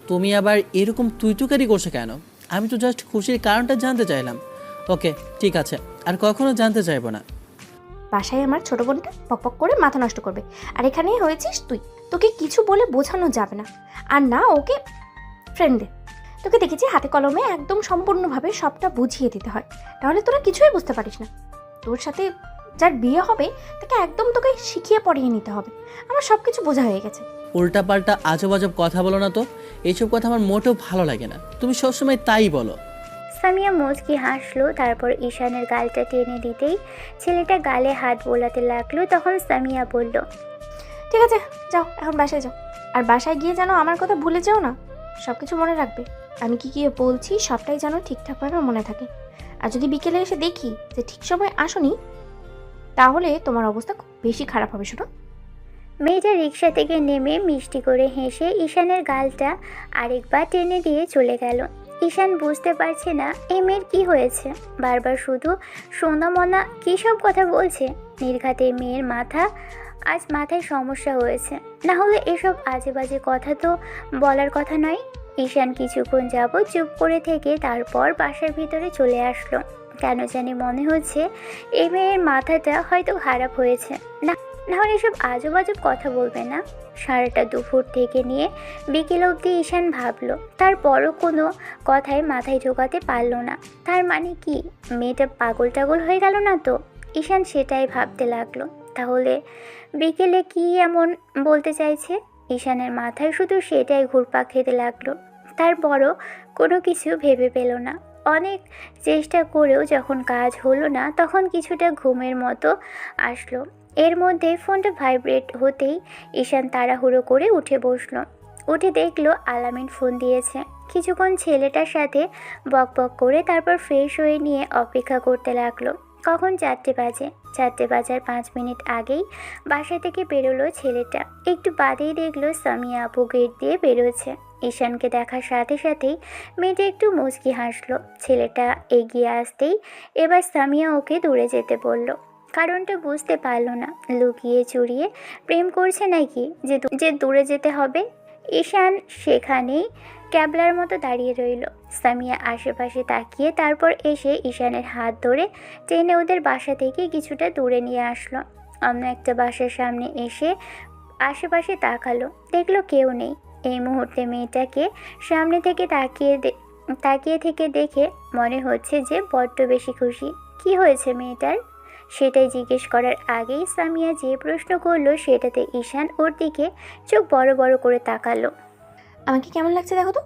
তুমি আবার এরকম তুইতুকারি করছো কেন? আমি তো জাস্ট খুশির কারণটা জানতে চাইলাম। ওকে, ঠিক আছে, আর কখনো জানতে চাইবো না।
বাসায় আমার ছোট বোনটা পক করে মাথা নষ্ট করবে, আর এখানে হয়েছিস তুই। তোকে কিছু বলে বোঝানো যাবে না, আর না ওকে ফ্রেন্ডে। তোকে দেখেছি হাতে কলমে একদম সম্পূর্ণভাবে সবটা বুঝিয়ে দিতে হয়, তাহলে তোরা কিছুই বুঝতে পারিস না। তোর সাথে যার বিয়ে হবে তাকে একদম তোকে শিখিয়ে পড়িয়ে নিতে হবে। আমার সব কিছু বোঝা হয়ে গেছে।
উল্টাপাল্টা আজব আজব কথা বলো না তো, এইসব কথা আমার মোটেও ভালো লাগে না। তুমি সবসময় তাই বলো।
সামিয়া মুচকি হাসলো, তারপর ঈশানের গালটা টেনে দিতেই ছেলেটা গালে হাত বোলাতে লাগলো। তখন সামিয়া বলল,
ঠিক আছে, যাও এখন বাসায় যাও, আর বাসায় গিয়ে যেন আমার কথা ভুলে যাও না। সব কিছু মনে রাখবে, আমি কি কি বলছি সবটাই যেন ঠিকঠাকভাবে মনে থাকে। আর যদি বিকেলে এসে দেখি যে ঠিক সময় আসোনি, তাহলে তোমার অবস্থা খুব বেশি খারাপ হবে। শোনো,
মেয়েটা রিক্সা থেকে নেমে মিষ্টি করে হেসে ঈশানের গালটা আরেকবার টেনে দিয়ে চলে গেল। ঈশান বুঝতে পারছে না এই মেয়ের কী হয়েছে, বারবার শুধু সোনা মনা কী সব কথা বলছে। নির্ঘাত এই মেয়ের মাথায় সমস্যা হয়েছে, না হলে এসব আজে বাজে কথা তো বলার কথা নয়। ঈশান কিছুক্ষণ যাবৎ চুপ করে থেকে তারপর বাসার ভিতরে চলে আসলো। কেন জানি মনে হচ্ছে এই মেয়ের মাথাটা হয়তো খারাপ হয়েছে, নাহলে এসব আজব আজব কথা বলবে না। সারাটা দুপুর থেকে নিয়ে বিকেল অবধি ঈশান ভাবলো, তারপরও কোনো কথায় মাথায় ঢোকাতে পারলো না। তার মানে কি মেয়েটা পাগল টাগল হয়ে গেল না তো? ঈশান সেটাই ভাবতে লাগলো। তাহলে বিকেলে কি এমন বলতে চাইছে? ঈশানের মাথায় শুধু সেটাই ঘুরপাক খেতে লাগলো। তারপরও কোনো কিছু ভেবে পেল না। অনেক চেষ্টা করেও যখন কাজ হলো না, তখন কিছুটা ঘুমের মতো আসলো। এর মধ্যে ফোনটা ভাইব্রেট হতেই ঈশান তাড়াহুড়ো করে উঠে বসলো। উঠে দেখলো আলামিন ফোন দিয়েছে। কিছুক্ষণ ছেলেটার সাথে বকবক করে তারপর ফ্রেশ হয়ে নিয়ে অপেক্ষা করতে লাগলো। কখন 4টে বাজে। 4টে বাজার 5 মিনিট আগেই বাসা থেকে বেরোলো ছেলেটা। একটু বাদেই দেখলো সামিয়া আপু গেট দিয়ে বেরোচ্ছে। ঈশানকে দেখার সাথে সাথেই মেয়েটা একটু মুচকি হাসলো। ছেলেটা এগিয়ে আসতেই এবার সামিয়া ওকে দূরে যেতে বলল। কারণটা বুঝতে পারল না, লুকিয়ে চুরিয়ে প্রেম করছে নাকি যে দূরে যেতে হবে। ঈশান সেখানেই ক্যাবলার মতো দাঁড়িয়ে রইল। সামিয়া আশেপাশে তাকিয়ে তারপর এসে ঈশানের হাত ধরে টেনে ওদের বাসা থেকে কিছুটা দূরে নিয়ে আসলো। অন্য একটা বাসার সামনে এসে আশেপাশে তাকালো, দেখলো কেউ নেই। এই মুহূর্তে মেয়েটাকে সামনে থেকে তাকিয়ে থেকে দেখে মনে হচ্ছে যে বড্ড বেশি খুশি। কি হয়েছে মেয়েটার? সেটাই জিজ্ঞেস করার আগেই সামিয়া যে প্রশ্ন করলো সেটাতে ঈশান ওর দিকে চোখ বড় বড় করে তাকালো।
আমাকে কেমন লাগছে দেখো তো।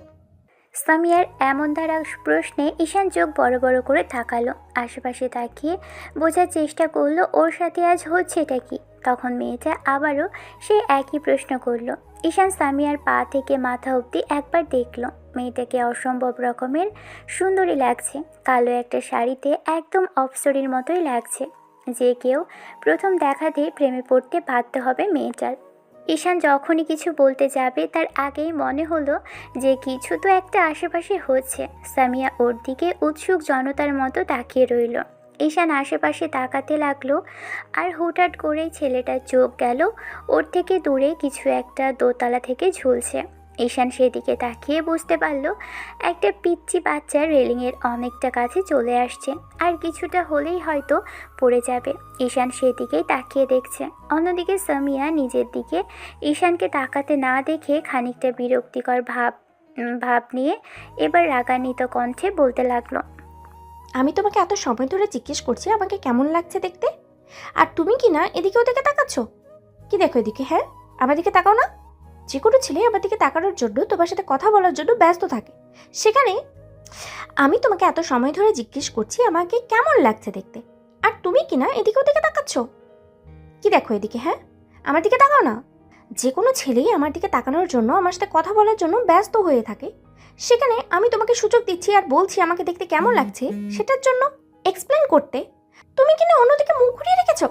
সামিয়ার এমন ধারা প্রশ্নে ঈশান চোখ বড় বড় করে তাকালো। আশেপাশে তাকিয়ে বোঝার চেষ্টা করলো ওর সাথে আজ হচ্ছে এটা কি। তখন মেয়েটা আবারও সে একই প্রশ্ন করলো। ঈশান সামিয়ার পা থেকে মাথা অবধি একবার দেখলো। মেয়েটাকে অসম্ভব রকমের সুন্দরী লাগছে। কালো একটা শাড়িতে একদম অপ্সরীর মতোই লাগছে। যে কেউ প্রথম দেখাতেই প্রেমে পড়তে বাধ্য হবে মেয়েটার। ঈশান যখনই কিছু বলতে যাবে তার আগেই মনে হলো যে কিছু তো একটা আশেপাশে হচ্ছে। সামিয়া ওর দিকে উৎসুক জনতার মতো তাকিয়ে রইল। ঈশান আশেপাশে তাকাতে লাগলো, আর হুটহাট করেই ছেলেটার চোখ গেল ওর থেকে দূরে কিছু একটা দোতলা থেকে ঝুলছে। ঈশান সেদিকে তাকিয়ে বুঝতে পারল একটা পিচ্চি বাচ্চা রেলিংয়ের অনেকটা কাছে চলে আসছে, আর কিছুটা হলেই হয়তো পড়ে যাবে। ঈশান সেদিকেই তাকিয়ে দেখছে। অন্যদিকে সামিয়া নিজের দিকে ঈশানকে তাকাতে না দেখে খানিকটা বিরক্তিকর ভাব নিয়ে এবার রাগান্বিত কণ্ঠে বলতে লাগলো,
আমি তোমাকে এত সময় ধরে জিজ্ঞেস করছি আমাকে কেমন লাগছে দেখতে, আর তুমি কি না এদিকে ওদিকে তাকাচ্ছ। কি দেখো এদিকে? হ্যাঁ, আমার দিকে তাকাও না। যে কোনো ছেলে আমার দিকে তাকানোর জন্য তোমার সাথে কথা বলার জন্য ব্যস্ত থাকে, সেখানে আমি তোমাকে এত সময় ধরে জিজ্ঞেস করছি আমাকে কেমন লাগছে দেখতে, আর তুমি কি না এদিকে ওদিকে তাকাচ্ছ। কি দেখো এদিকে? হ্যাঁ, আমার দিকে তাকাও না। যে কোনো ছেলেই আমার দিকে তাকানোর জন্য আমার সাথে কথা বলার জন্য ব্যস্ত হয়ে থাকে, সেখানে আমি তোমাকে সুযোগ দিচ্ছি আর বলছি আমাকে দেখতে কেমন লাগছে সেটার জন্য এক্সপ্লেন করতে, তুমি কিনা অন্যদিকে মুখ ঘুরিয়ে রেখেছো।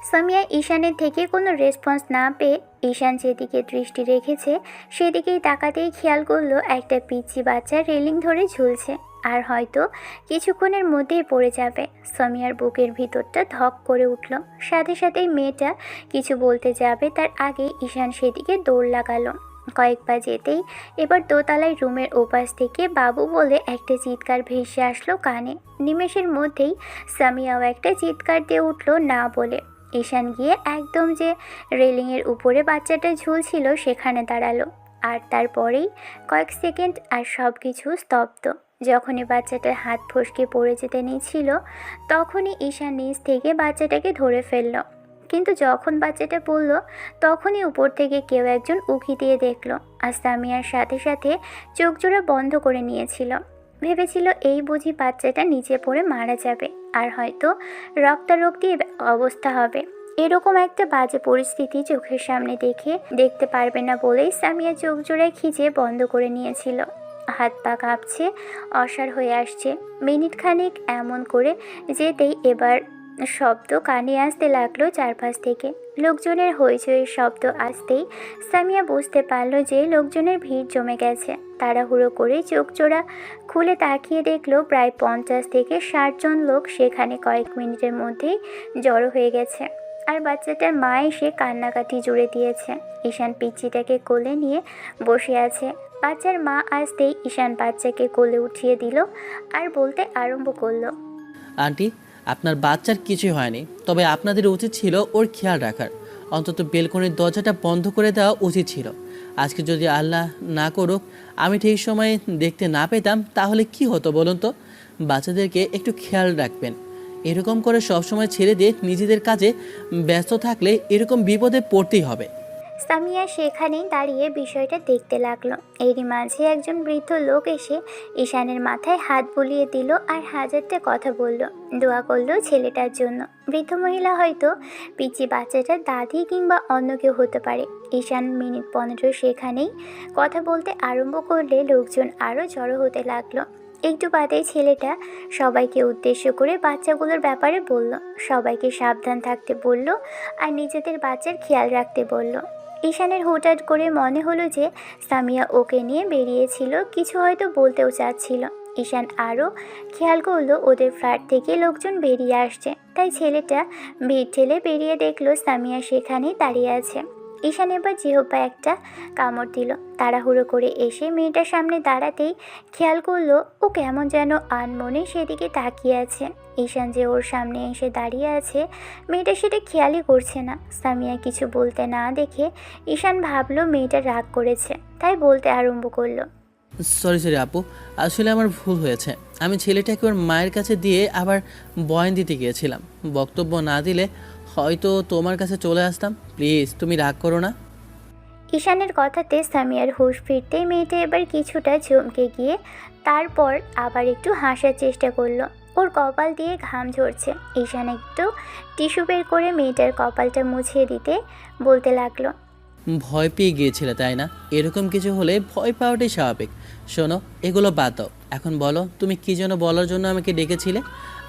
সামিয়া ঈশানের থেকে কোনো রেসপন্স না পেয়ে ঈশান যেদিকে দৃষ্টি রেখেছে সেদিকেই তাকাতেই খেয়াল করলো একটা পিচ্চি বাচ্চা রেলিং ধরে ঝুলছে, আর হয়তো কিছুক্ষণের মধ্যেই পড়ে যাবে। সামিয়ার বুকের ভিতরটা ধক করে উঠল। সাথে সাথেই মেয়েটা কিছু বলতে যাবে তার আগেই ঈশান সেদিকে দৌড় লাগালো। কয়েক পা যেতেই এবার দোতলায় রুমের ওপাশ থেকে বাবু বলে একটা চিৎকার ভেসে আসলো কানে। নিমেষের মধ্যেই সামিয়াও একটা চিৎকার দিয়ে উঠল না বলে। ঈশান গিয়ে একদম যে রেলিংয়ের উপরে বাচ্চাটা ঝুলছিল সেখানে দাঁড়ালো, আর তারপরেই কয়েক সেকেন্ড আর সব কিছু স্তব্ধ। যখনই বাচ্চাটার হাত ফসকে পড়ে যেতে নিয়েছিল তখনই ঈশান নিচ থেকে বাচ্চাটাকে ধরে ফেলল। কিন্তু যখন বাচ্চাটা পড়ল তখনই উপর থেকে কেউ একজন উঁকি দিয়ে দেখল, আর সামিয়ার সাথে সাথে চোখ জোড়া বন্ধ করে নিয়েছিল। ভেবেছিল এই বুঝি বাচ্চাটা নিচে পড়ে মারা যাবে, আর হয়তো রক্তারক্তি অবস্থা হবে। এরকম একটা বাজে পরিস্থিতি চোখের সামনে দেখতে পারবে না বলেই সামিয়া চোখ জোড়ায় খিচে বন্ধ করে নিয়েছিল। হাত পা কাঁপছে, অসাড় হয়ে আসছে। মিনিট খানেক এমন করে যেতেই এবার শব্দ কানে আসতে লাগলো চারপাশ থেকে। লোকজনের হইচইয়ের শব্দ আসতেই সামিয়া বুঝতে পারলো যে লোকজনের ভিড় জমে গেছে। তাড়াহুড়ো করে চোখ জোড়া খুলে তাকিয়ে দেখলো প্রায় 50 থেকে 60 জন লোক সেখানে কয়েক মিনিটের মধ্যেই জড়ো হয়ে গেছে। আর বাচ্চাটার মা এসে কান্নাকাটি জুড়ে দিয়েছে। ঈশান পিচ্চিটাকে কোলে নিয়ে বসে আছে। বাচ্চার মা আসতেই ঈশান বাচ্চাকে কোলে উঠিয়ে দিল আর বলতে আরম্ভ করলো,
আন্টি, আপনার বাচ্চার কিছুই হয়নি, তবে আপনাদের উচিত ছিল ওর খেয়াল রাখার। অন্তত বেলকনির দরজাটা বন্ধ করে দেওয়া উচিত ছিল। আজকে যদি আল্লাহ না করুক আমি ঠিক সময়ে দেখতে না পেতাম তাহলে কি হতো বলুন তো? বাচ্চাদেরকে একটু খেয়াল রাখবেন। এরকম করে সবসময় ছেড়ে দিয়ে নিজেদের কাজে ব্যস্ত থাকলে এরকম বিপদে পড়তেই হবে।
সামিয়া সেখানেই দাঁড়িয়ে বিষয়টা দেখতে লাগলো। এরই মাঝে একজন বৃদ্ধ লোক এসে ঈশানের মাথায় হাত বুলিয়ে দিল আর হাজারটা কথা বলল, দোয়া করলো ছেলেটার জন্য। বৃদ্ধ মহিলা হয়তো পিচ্চি বাচ্চাটার দাদি কিংবা অন্য কেউ হতে পারে। ঈশান মিনিট 15 সেখানেই কথা বলতে আরম্ভ করলে লোকজন আরও জড়ো হতে লাগলো। একটু বাদেই ছেলেটা সবাইকে উদ্দেশ্য করে বাচ্চাগুলোর ব্যাপারে বলল, সবাইকে সাবধান থাকতে বলল আর নিজেদের বাচ্চার খেয়াল রাখতে বলল। ঈশানের হুটহাট করে মনে হলো যে সামিয়া ওকে নিয়ে বেরিয়েছিল, কিছু হয়তো বলতেও চাচ্ছিল। ঈশান আরও খেয়াল করলো ওদের ফ্ল্যাট থেকে লোকজন বেরিয়ে আসছে, তাই ছেলেটা ভিড় ঠেলে বেরিয়ে দেখলো সামিয়া সেখানেই দাঁড়িয়ে আছে। ঈশান এবার জিহ্বা একটা কামড় দিল। তাড়াহুড়ো করে এসে মেয়েটার সামনে দাঁড়াতেই খেয়াল করলো ও কেমন যেন আনমনে সেদিকে তাকিয়ে আছে। ঈশান যে ওর সামনে এসে দাঁড়িয়ে আছে মেয়েটা সেটা খেয়ালই করছে না। সামিয়া কিছু বলতে না দেখে ঈশান ভাবলো মেয়েটা রাগ করেছে, তাই বলতে আরম্ভ করলো,
সরি আপু, আসলে আমার ভুল হয়েছে। আমি ছেলেটাকে ওর মায়ের কাছে দিয়ে আবার বয়ান দিতে গিয়েছিলাম। বক্তব্য না দিলে হয়তো তোমার কাছে চলে আসতাম। প্লিজ তুমি রাগ করো না।
ঈশানের কথাতে সামিয়ার হুঁশ ফিরতেই মেয়েটা এবার কিছুটা চমকে গিয়ে তারপর আবার একটু হাসার চেষ্টা করলো। ওর কপাল দিয়ে ঘাম ঝরছে। ঈশান একটু টিস্যু বের করে মেয়েটার কপালটা মুছিয়ে দিতে বলতে লাগলো,
ভয় পেয়ে গিয়েছিলে তাই না? এরকম কিছু হলে ভয় পাওয়াটাই স্বাভাবিক। শোনো, এগুলো বাদ দাও। এখন বলো তুমি কী যেন বলার জন্য আমাকে ডেকেছিলে,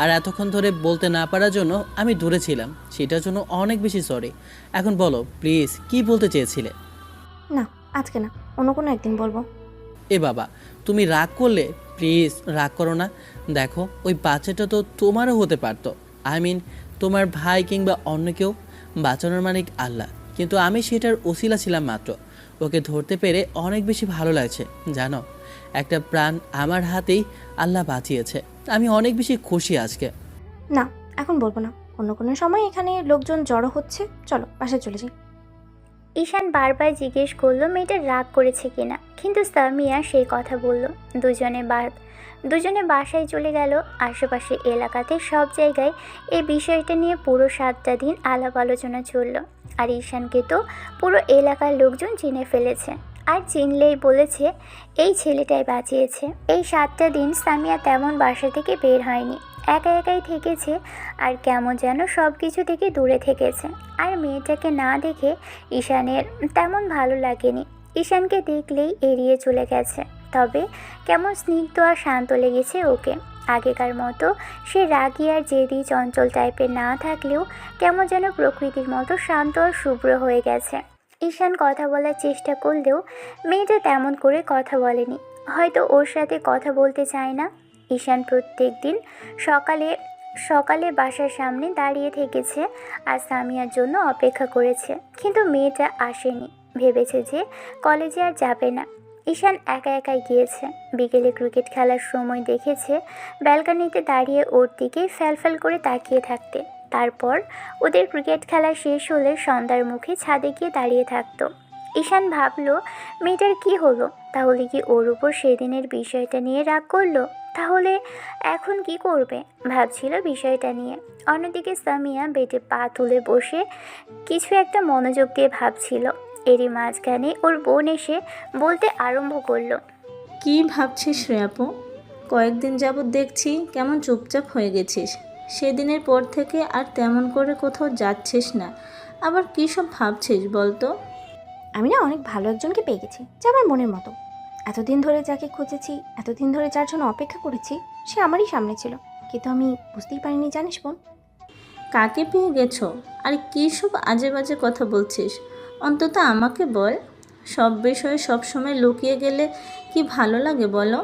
আর এতক্ষণ ধরে বলতে না পারার জন্য আমি দূরে ছিলাম, সেটার জন্য অনেক বেশি সরি। এখন বলো প্লিজ, কি বলতে চেয়েছিলে?
না, আজকে না, অন্য কোনো একদিন বলবো।
এ বাবা, তুমি রাগ করলে? প্লিজ রাগ করো না। দেখো, ওই বাচ্চাটা তো তোমারও হতে পারতো। তোমার ভাই কিংবা অন্য কেউ। বাঁচানোর মালিক আল্লাহ, কিন্তু আমি সেটার ওসিলা ছিলাম মাত্র। ওকে ধরতে পেরে অনেক বেশি ভালো লাগছে জানো। একটা প্রাণ আমার হাতেই আল্লাহ বাঁচিয়েছে। আমি অনেক বেশি খুশি আজকে।
না, এখন বলবো না। অন্য কোনো সময় এখানে লোকজন জড়ো হচ্ছে, চলো বাসায় চলে যাই।
ঈশান বারবার জিজ্ঞেস করলো মেয়েটা রাগ করেছে কিনা, কিন্তু সামিয়া সেই কথা বলল। দুজনে বাসায় চলে গেল। আশেপাশে এলাকাতে সব জায়গায় এই বিষয়টা নিয়ে পুরো 7টা দিন আলাপ আলোচনা চলল। আর ঈশানকে তো পুরো এলাকার লোকজন চিনে ফেলেছে, আর চিনলেই বলেছে এই ছেলেটাই বাঁচিয়েছে। এই 7টা দিন সামিয়া তেমন বাসা থেকে বের হয়নি, একা একাই থেকেছে আর কেমন যেন সব কিছু থেকে দূরে থেকেছে। আর মেয়েটাকে না দেখে ঈশানের তেমন ভালো লাগেনি। ঈশানকে দেখলেই এড়িয়ে চলে গেছে। তবে কেমন স্নিগ্ধ আর শান্ত লেগেছে ওকে। আগেকার মতো সে রাগী আর জেদি চঞ্চল টাইপের না থাকলেও কেমন যেন প্রকৃতির মতো শান্ত আর শুভ্র হয়ে গেছে। ঈশান কথা বলার চেষ্টা করলেও মেয়েটা তেমন করে কথা বলেনি, হয়তো ওর সাথে কথা বলতে চায় না। ঈশান প্রত্যেক দিন সকালে সকালে বাসার সামনে দাঁড়িয়ে থেকেছে আর সামিয়ার জন্য অপেক্ষা করেছে, কিন্তু মেয়েটা আসেনি। ভেবেছে যে কলেজে আর যাবে না। ঈশান একা একাই গিয়েছে। বিকেলে ক্রিকেট খেলার সময় দেখেছে ব্যালকনিতে দাঁড়িয়ে ওর দিকে ফ্যালফ্যাল করে তাকিয়ে থাকতে। তারপর ওদের ক্রিকেট খেলা শেষ হলে সন্ধ্যার মুখে ছাদে গিয়ে দাঁড়িয়ে থাকতো। ঈশান ভাবলো মেয়েটার কি হলো? তাহলে কি ওর উপর সেদিনের বিষয়টা নিয়ে রাগ করলো? তাহলে এখন কি করবে ভাবছিল বিষয়টা নিয়ে। অন্যদিকে সামিয়া বেডে পা তুলে বসে কিছু একটা মনোযোগ দিয়ে ভাবছিল। এরই মাঝখানে ওর বোন এসে বলতে আরম্ভ করলো,
কি ভাবছিস শ্রেয়াপু? কয়েকদিন যাবৎ দেখছি কেমন চুপচাপ হয়ে গেছিস। সেদিনের পর থেকে আর তেমন করে কোথাও যাচ্ছিস না, আবার কী সব ভাবছিস বলতো?
আমি না অনেক ভালো একজনকে পেয়ে গেছি, যে আমার মনের মতো। এতদিন ধরে যাকে খুঁজেছি, এতদিন ধরে যার জন্য অপেক্ষা করেছি, সে আমারই সামনে ছিল, কিন্তু আমি বুঝতেই পারিনি। জানিস বোন?
কাকে পেয়ে গেছো? আর কী সব আজে বাজে কথা বলছিস? অন্তত আমাকে বল। সব বিষয়ে সব সময় লুকিয়ে গেলে কি ভালো লাগে বলো?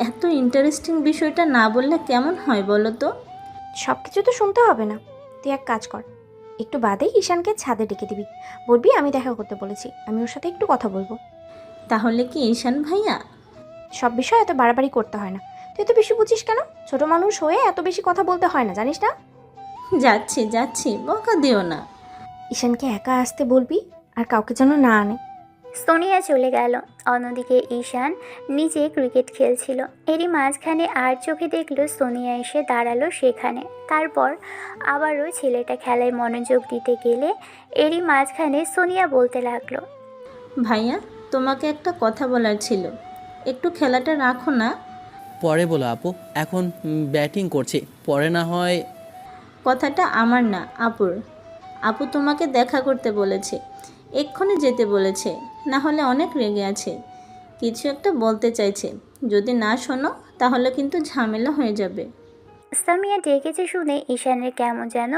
এত ইন্টারেস্টিং বিষয়টা না বললে কেমন হয় বলো তো?
সব কিছু তো শুনতে হবে না। তুই এক কাজ কর, একটু বাদেই ঈশানকে ছাদে ডেকে দিবি। বলবি আমি দেখা করতে বলেছি, আমি ওর সাথে একটু কথা বলবো।
তাহলে কি ঈশান ভাইয়া?
সব বিষয় এত বাড়াবাড়ি করতে হয় না। তুই এত বেশি বুঝিস কেন? ছোট মানুষ হয়ে এত বেশি কথা বলতে হয় না, জানিস না?
যাচ্ছি যাচ্ছি, বকা দিও না।
ঈশানকে একা আসতে বলবি, আর কাউকে যেন না আনে।
সোনিয়া চলে গেল। অন্যদিকে ঈশান নিজে ক্রিকেট খেলছিল। এরই মাঝখানে আর চোখে দেখলো সোনিয়া এসে দাঁড়ালো সেখানে। তারপর আবারও ছেলেটা খেলায় মনোযোগ দিতে গেলে এরই মাঝখানে সোনিয়া বলতে লাগলো,
ভাইয়া, তোমাকে একটা কথা বলার ছিল, একটু খেলাটা রাখো না?
পরে বলো আপু, এখন ব্যাটিং করছি, পরে না হয়।
কথাটা আমার না, আপুর। আপু তোমাকে দেখা করতে বলেছে, এক্ষুনি যেতে বলেছে, না হলে অনেক রেগে আছে, কিছু একটা বলতে চাইছে। যদি না শোনো তাহলে কিন্তু ঝামেলা হয়ে যাবে।
সামিয়া ডেকেছে শুনে ঈশানের কেমন যেন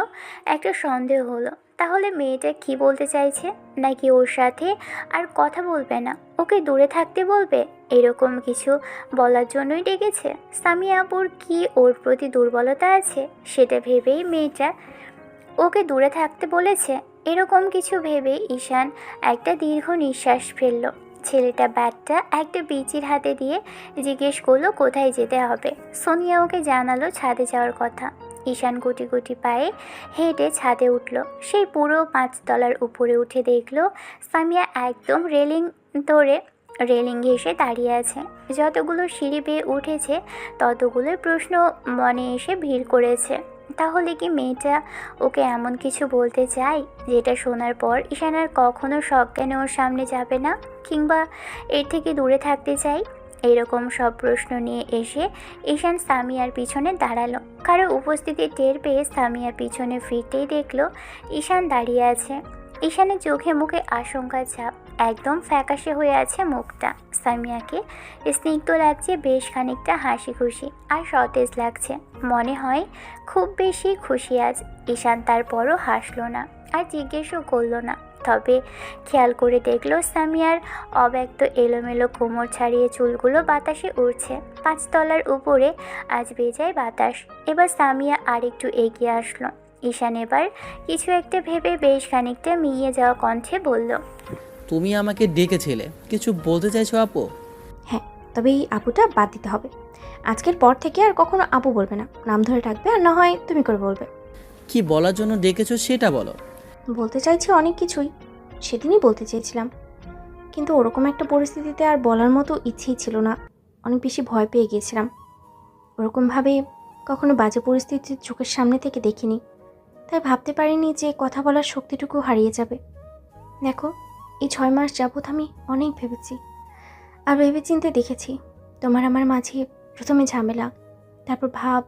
একটা সন্দেহ হলো। তাহলে মেয়েটা কি বলতে চাইছে? নাকি ওর সাথে আর কথা বলবে না, ওকে দূরে থাকতে বলবে? এরকম কিছু বলার জন্যই ডেকেছে। সামিয়া আপুর কি ওর প্রতি দুর্বলতা আছে সেটা ভেবেই মেয়েটা ওকে দূরে থাকতে বলেছে? এরকম কিছু ভেবে ঈশান একটা দীর্ঘ নিঃশ্বাস ফেলল। ছেলেটা ব্যাটটা একটা বিচির হাতে দিয়ে জিজ্ঞেস করলো কোথায় যেতে হবে। সোনিয়া ওকে জানালো ছাদে যাওয়ার কথা। ঈশান গুটি গুটি পায়ে হেঁটে ছাদে উঠল। সেই পুরো 5 তলার উপরে উঠে দেখলো সামিয়া একদম রেলিং ঘেঁষে দাঁড়িয়ে আছে। যতগুলো সিঁড়ি বেয়ে উঠেছে ততগুলো প্রশ্ন মনে এসে ভিড় করেছে। তাহলে কি মেয়েটা ওকে এমন কিছু বলতে চায় যেটা শোনার পর ঈশান আর কখনো সজ্ঞানে ওর সামনে যাবে না, কিংবা এর থেকে দূরে থাকতে চাই? এরকম সব প্রশ্ন নিয়ে এসে ঈশান সামিয়ার পিছনে দাঁড়ালো। কারো উপস্থিতি টের পেয়ে সামিয়ার পিছনে ফিরতেই দেখলো ঈশান দাঁড়িয়ে আছে। ঈশানের চোখে মুখে আশঙ্কার ছাপ, একদম ফ্যাকাশে হয়ে আছে মুখটা। সামিয়াকে স্নিগ্ধ লাগছে, বেশ খানিকটা হাসি খুশি আর সতেজ লাগছে। মনে হয় খুব বেশি খুশি আজ। ঈশান তারপরও হাসলো না আর জিজ্ঞেসও করলো না। তবে খেয়াল করে দেখলো সামিয়ার অব্যক্ত এলোমেলো কোমর ছাড়িয়ে চুলগুলো বাতাসে উড়ছে। 5 তলার উপরে আজ বেজায় বাতাস। এবার সামিয়া আরেকটু এগিয়ে আসলো। ঈশান এবার কিছু একটা ভেবে বেশ খানিকটা মিইয়ে যাওয়া কণ্ঠে বলল,
তুমি আমাকে ডেকেছিলে, কিছু বলতে চাইছো আপু?
হ্যাঁ, তবে এই আপুটা বাদ দিতে হবে। আজকের পর থেকে আর কখনো আপু বলবে না, নাম ধরে ডাকবে, আর না হয় তুমি করে বলবে।
কি বলার জন্য ডেকেছো সেটা বলো।
বলতে চাইছি অনেক কিছুই, সেদিনই বলতে চেয়েছিলাম, কিন্তু ওরকম একটা পরিস্থিতিতে আর বলার মতো ইচ্ছেই ছিল না। অনেক বেশি ভয় পেয়ে গিয়েছিলাম। ওরকমভাবে কখনো বাজে পরিস্থিতি চোখের সামনে থেকে দেখিনি, তাই ভাবতে পারিনি যে কথা বলার শক্তিটুকু হারিয়ে যাবে। দেখো, এই 6 মাস যাবৎ আমি অনেক ভেবেছি, আর ভেবেচিন্তে দেখেছি তোমার আমার মাঝে প্রথমে ঝামেলা, তারপর ভাব,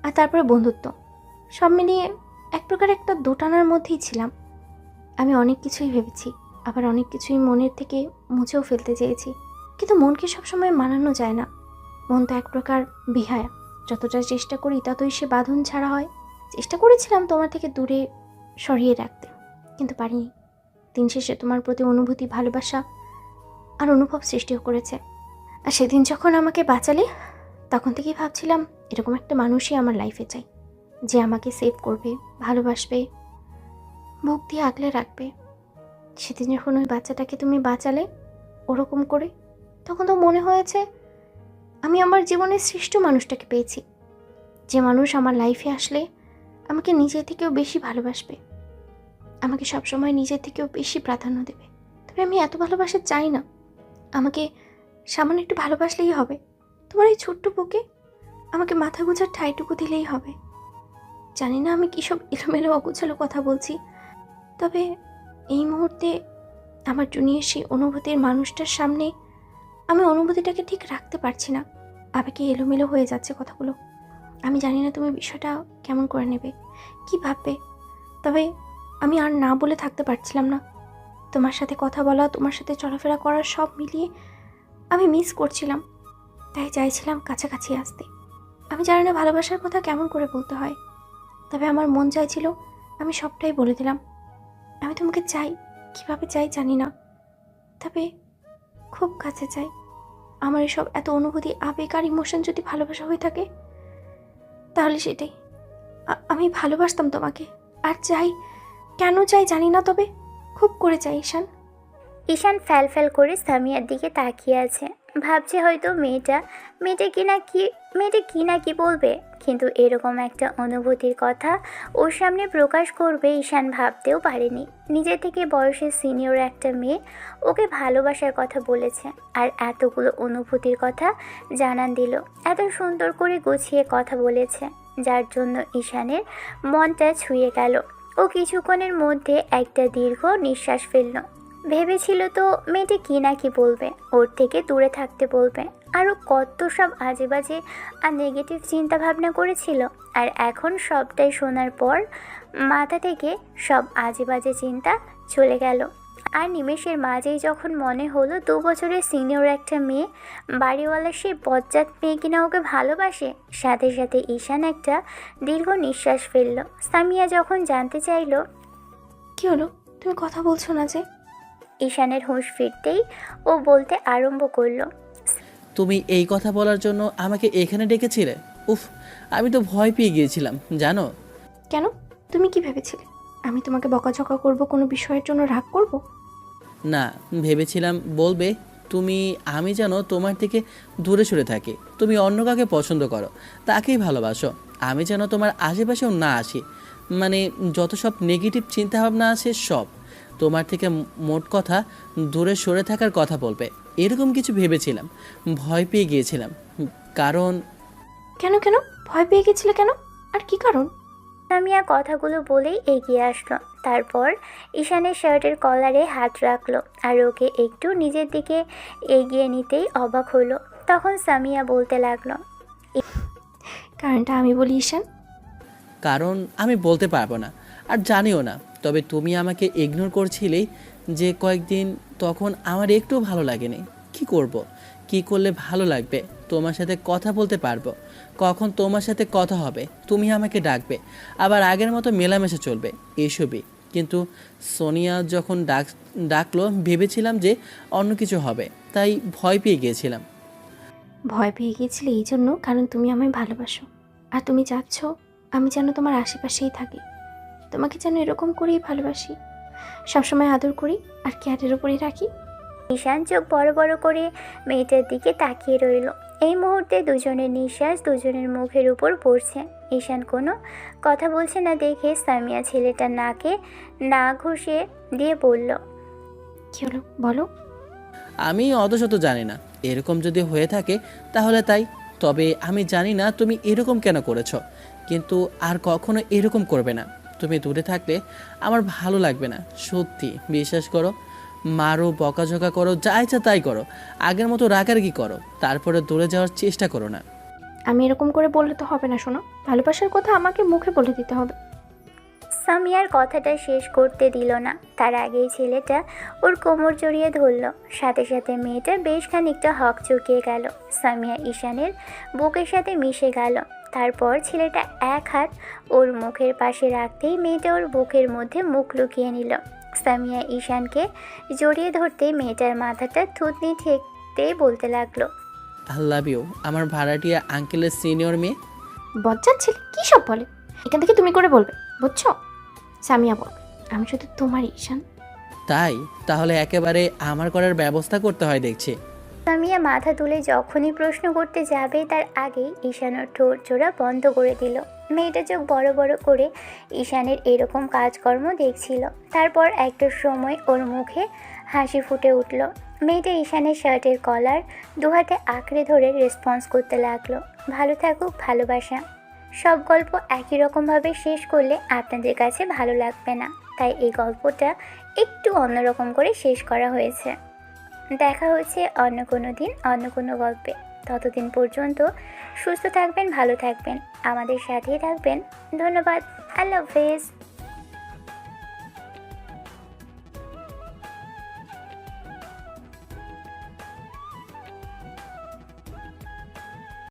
আর তারপরে বন্ধুত্ব। সব মিলিয়ে এক প্রকার একটা দোটানার মধ্যেই ছিলাম। আমি অনেক কিছুই ভেবেছি, আবার অনেক কিছুই মনের থেকে মুছেও ফেলতে চেয়েছি, কিন্তু মনকে সবসময় মানানো যায় না। মন তো এক প্রকার বিহায়া, যতটা চেষ্টা করি ততই সে বাঁধন ছাড়া হয়। চেষ্টা করেছিলাম তোমার থেকে দূরে সরিয়ে রাখতে, কিন্তু পারিনি। দিন শেষে তোমার প্রতি অনুভূতি, ভালোবাসা আর অনুভব সৃষ্টিও করেছে। আর সেদিন যখন আমাকে বাঁচালে, তখন থেকেই ভাবছিলাম এরকম একটা মানুষই আমার লাইফে চাই, যে আমাকে সেভ করবে, ভালোবাসবে, বুক দিয়ে আগলে রাখবে। সেদিন যখন ওই বাচ্চাটাকে তুমি বাঁচালে ওরকম করে, তখন তো মনে হয়েছে আমি আমার জীবনের শ্রেষ্ঠ মানুষটাকে পেয়েছি, যে মানুষ আমার লাইফে আসলে আমাকে নিজের থেকেও বেশি ভালোবাসবে, আমাকে সবসময় নিজের থেকেও বেশি প্রাধান্য দেবে। তবে আমি এত ভালোবাসা চাই না, আমাকে সামান্য একটু ভালোবাসলেই হবে। তোমার এই ছোট্ট বুকে আমাকে মাথা গোঁজার ঠাঁইটুকু দিলেই হবে। জানি না আমি কী সব এলোমেলো অগোছালো কথা বলছি, তবে এই মুহূর্তে আমার জুনিয়র সেই অনুভূতির মানুষটার সামনে আমি অনুভূতিটাকে ঠিক রাখতে পারছি না। আবেগে এলোমেলো হয়ে যাচ্ছে কথাগুলো। আমি জানি না তুমি বিষয়টা কেমন করে নেবে, কি ভাববে, তবে আমি আর না বলে থাকতে পারছিলাম না। তোমার সাথে কথা বলা, তোমার সাথে চলাফেরা করা সব মিলিয়ে আমি মিস করছিলাম, তাই চাইছিলাম কাছাকাছি আসতে। আমি জানি না ভালোবাসার কথা কেমন করে বলতে হয়, তবে আমার মন চাইছিল আমি সবটাই বলে দিলাম। আমি তোমাকে চাই, কিভাবে চাই জানি না, তবে খুব কাছে চাই। আমার এসব এত অনুভূতি, আবেগ আর ইমোশন যদি ভালোবাসা হয়ে থাকে, তাহলে সেটাই। আমি ভালোবাসতাম তোমাকে, আর চাই, কেন চাই জানি না, তবে খুব করে চাই ঈশান।
ঈশান ফ্যাল ফ্যাল করে সামিয়ার দিকে তাকিয়ে আছে, ভাবছে হয়তো মেয়েটা কি না কি বলবে, কিন্তু এরকম একটা অনুভূতির কথা ওর সামনে প্রকাশ করবে ঈশান ভাবতেও পারেনি। নিজে থেকে বয়সের সিনিয়র একটা মেয়ে ওকে ভালোবাসার কথা বলেছে, আর এতগুলো অনুভূতির কথা জানান দিল, এত সুন্দর করে গুছিয়ে কথা বলেছে, যার জন্য ঈশানের মনটা ছুঁয়ে গেল। ও কিছুক্ষণের মধ্যে একটা দীর্ঘ নিঃশ্বাস ফেলল। ভেবেছিল তো মেয়েটি কি না কি বলবে, ওর থেকে দূরে থাকতে বলবে, আরও কত সব আজে বাজে আর নেগেটিভ চিন্তা ভাবনা করেছিল। আর এখন সবটাই শোনার পর মাথা থেকে সব আজে বাজে চিন্তা চলে গেল। আর নিমেষের মাঝেই যখন মনে হলো 2 বছরের সিনিয়র একটা মেয়ে, বাড়িওয়ালা সেই বজ্জাত মেয়ে কিনা ওকে ভালোবাসে, সাথে সাথে ঈশান একটা দীর্ঘ নিঃশ্বাস ফেলল। সামিয়া যখন জানতে চাইল
কি হলো, তুমি কথা বলছো না যে?
ঈশানের হুঁশ ফিরতেই ও বলতে আরম্ভ করলো,
তুমি এই কথা বলার জন্য আমাকে এখানে ডেকেছিলে? উফ, আমি তো ভয় পেয়ে গিয়েছিলাম জানো।
কেন, তুমি কি ভেবেছিলে আমি তোমাকে বকাঝকা করব, কোনো বিষয়ের জন্য রাগ করব?
না, ভেবেছিলাম বলবে আমি যেন তোমার থেকে দূরে সরে থাকি, তুমি অন্য কাউকে পছন্দ করো, তাকেই ভালোবাসো, আমি যেন তোমার আশেপাশেও না আসি। মানে যত সব নেগেটিভ চিন্তাভাবনা আছে সব তোমার থেকে মোট কথা দূরে সরে থাকার কথা বলবে, এরকম কিছু ভেবেছিলাম। ভয় পেয়ে গিয়েছিলাম কারণ
কেন কেন ভয় পেয়ে গেছিলে কেন, আর কি কারণ?
সামিয়া কথাগুলো বলেই এগিয়ে আসলো, তারপর ঈশানের শার্টের কলারে হাত রাখলো আর ওকে একটু নিজের দিকে এগিয়ে নিতেই অবাক হলো। তখন সামিয়া বলতে লাগলো,
কারণটা আমি বলি ঈশান।
কারণ আমি বলতে পারবো না আর জানিও না, তবে তুমি আমাকে ইগনোর করছিলেই যে কয়েকদিন, তখন আমার একটু ভালো লাগেনি। কি করব, কি করলে ভালো লাগবে? তোমার সাথে কথা বলতে পারবো, কখন তোমার সাথে কথা হবে, তুমি আমাকে ডাকবে, আবার আগের মতো মেলামেশা চলবে, এসবই। কিন্তু সোনিয়া যখন ডাকলো ভেবেছিলাম যে অন্য কিছু হবে, তাই ভয় পেয়ে গিয়েছিলাম।
ভয় পেয়ে গিয়েছিলে এই জন্য কারণ তুমি আমায় ভালোবাসো, আর তুমি চাচ্ছ আমি যেন তোমার আশেপাশেই থাকি, তোমাকে যেন এরকম করেই ভালোবাসি, সবসময় আদর করি আর কেয়ারের ওপরেই রাখি।
ঈশান চোখ বড় বড় করে মেয়েটার দিকে তাকিয়ে রইল। এই মুহূর্তে দুজনের নিঃশ্বাস দুজনের মুখের উপর পড়ছে। ঈশান কোনো কথা বলছে না দেখে সামিয়া ছেলেটার নাকে না ঘষে দিয়ে বলল,
কি হলো বলো?
আমি অতশত জানি না, এরকম যদি হয়ে থাকে তাহলে তাই, তবে আমি জানি না তুমি এরকম কেন করেছো, কিন্তু আর কখনো এরকম করবে না। তুমি দূরে থাকলে আমার ভালো লাগবে না, সত্যি বিশ্বাস করো। মারো, বকাঝকা করো, যা ইচ্ছা তাই করো, আগের মতো রাগারাগি করো, তারপরে দূরে যাওয়ার চেষ্টা করো না।
আমি এরকম করে বললে তো হবে না, শোনো, ভালোবাসার কথা আমাকে মুখে বলে দিতে হবে।
সামিয়ার কথাটা শেষ করতে দিল না, তার আগেই ছেলেটা ওর কোমর জড়িয়ে ধরল। সাথে সাথে মেয়েটা বেশ খানিকটা হক চুকিয়ে গেল, সামিয়া ঈশানের বুকের সাথে মিশে গেল। তারপর ছেলেটা এক হাত ওর মুখের পাশে রাখতেই মেয়েটা ওর বুকের মধ্যে মুখ লুকিয়ে নিল। সামিয়া ঈশানকে জড়িয়ে ধরতেই মেয়েটার মাথাটা থুতনি ঠেকতে বলতে লাগলো,
আই লাভ ইউ, আমার ভাড়াটিয়া আঙ্কেলের সিনিয়র মেয়ে।
বজ্জাত ছেলে কী সব বলে, এখান থেকে তুমি করে বলবে, বুঝছো? সামিয়া বলবে আমি শুধু তোমার ঈশান।
তাই তাহলে একেবারে আমার করার ব্যবস্থা করতে হয় দেখছি।
সামিয়া মাথা তুলে যখনই প্রশ্ন করতে যাবে তার আগেই ঈশানের ঠোঁট জোড়া বন্ধ করে দিল। মেয়েটা চোখ বড় বড় করে ঈশানের এরকম কাজকর্ম দেখছিল। তারপর একটা সময় ওর মুখে হাসি ফুটে উঠল। মেয়েটা ঈশানের শার্টের কলার দু হাতে আঁকড়ে ধরে রেসপন্স করতে লাগলো, ভালো থাকুক ভালোবাসা। সব গল্প একই রকমভাবে শেষ করলে আপনাদের কাছে ভালো লাগবে না, তাই এই গল্পটা একটু অন্যরকম করে শেষ করা হয়েছে। দেখা হচ্ছে অন্য কোনো দিন অন্য কোনো গল্পে। ততদিন পর্যন্ত সুস্থ থাকবেন, ভালো থাকবেন, আমাদের সাথেই থাকবেন। ধন্যবাদ। আল্লাহ হাফেজ।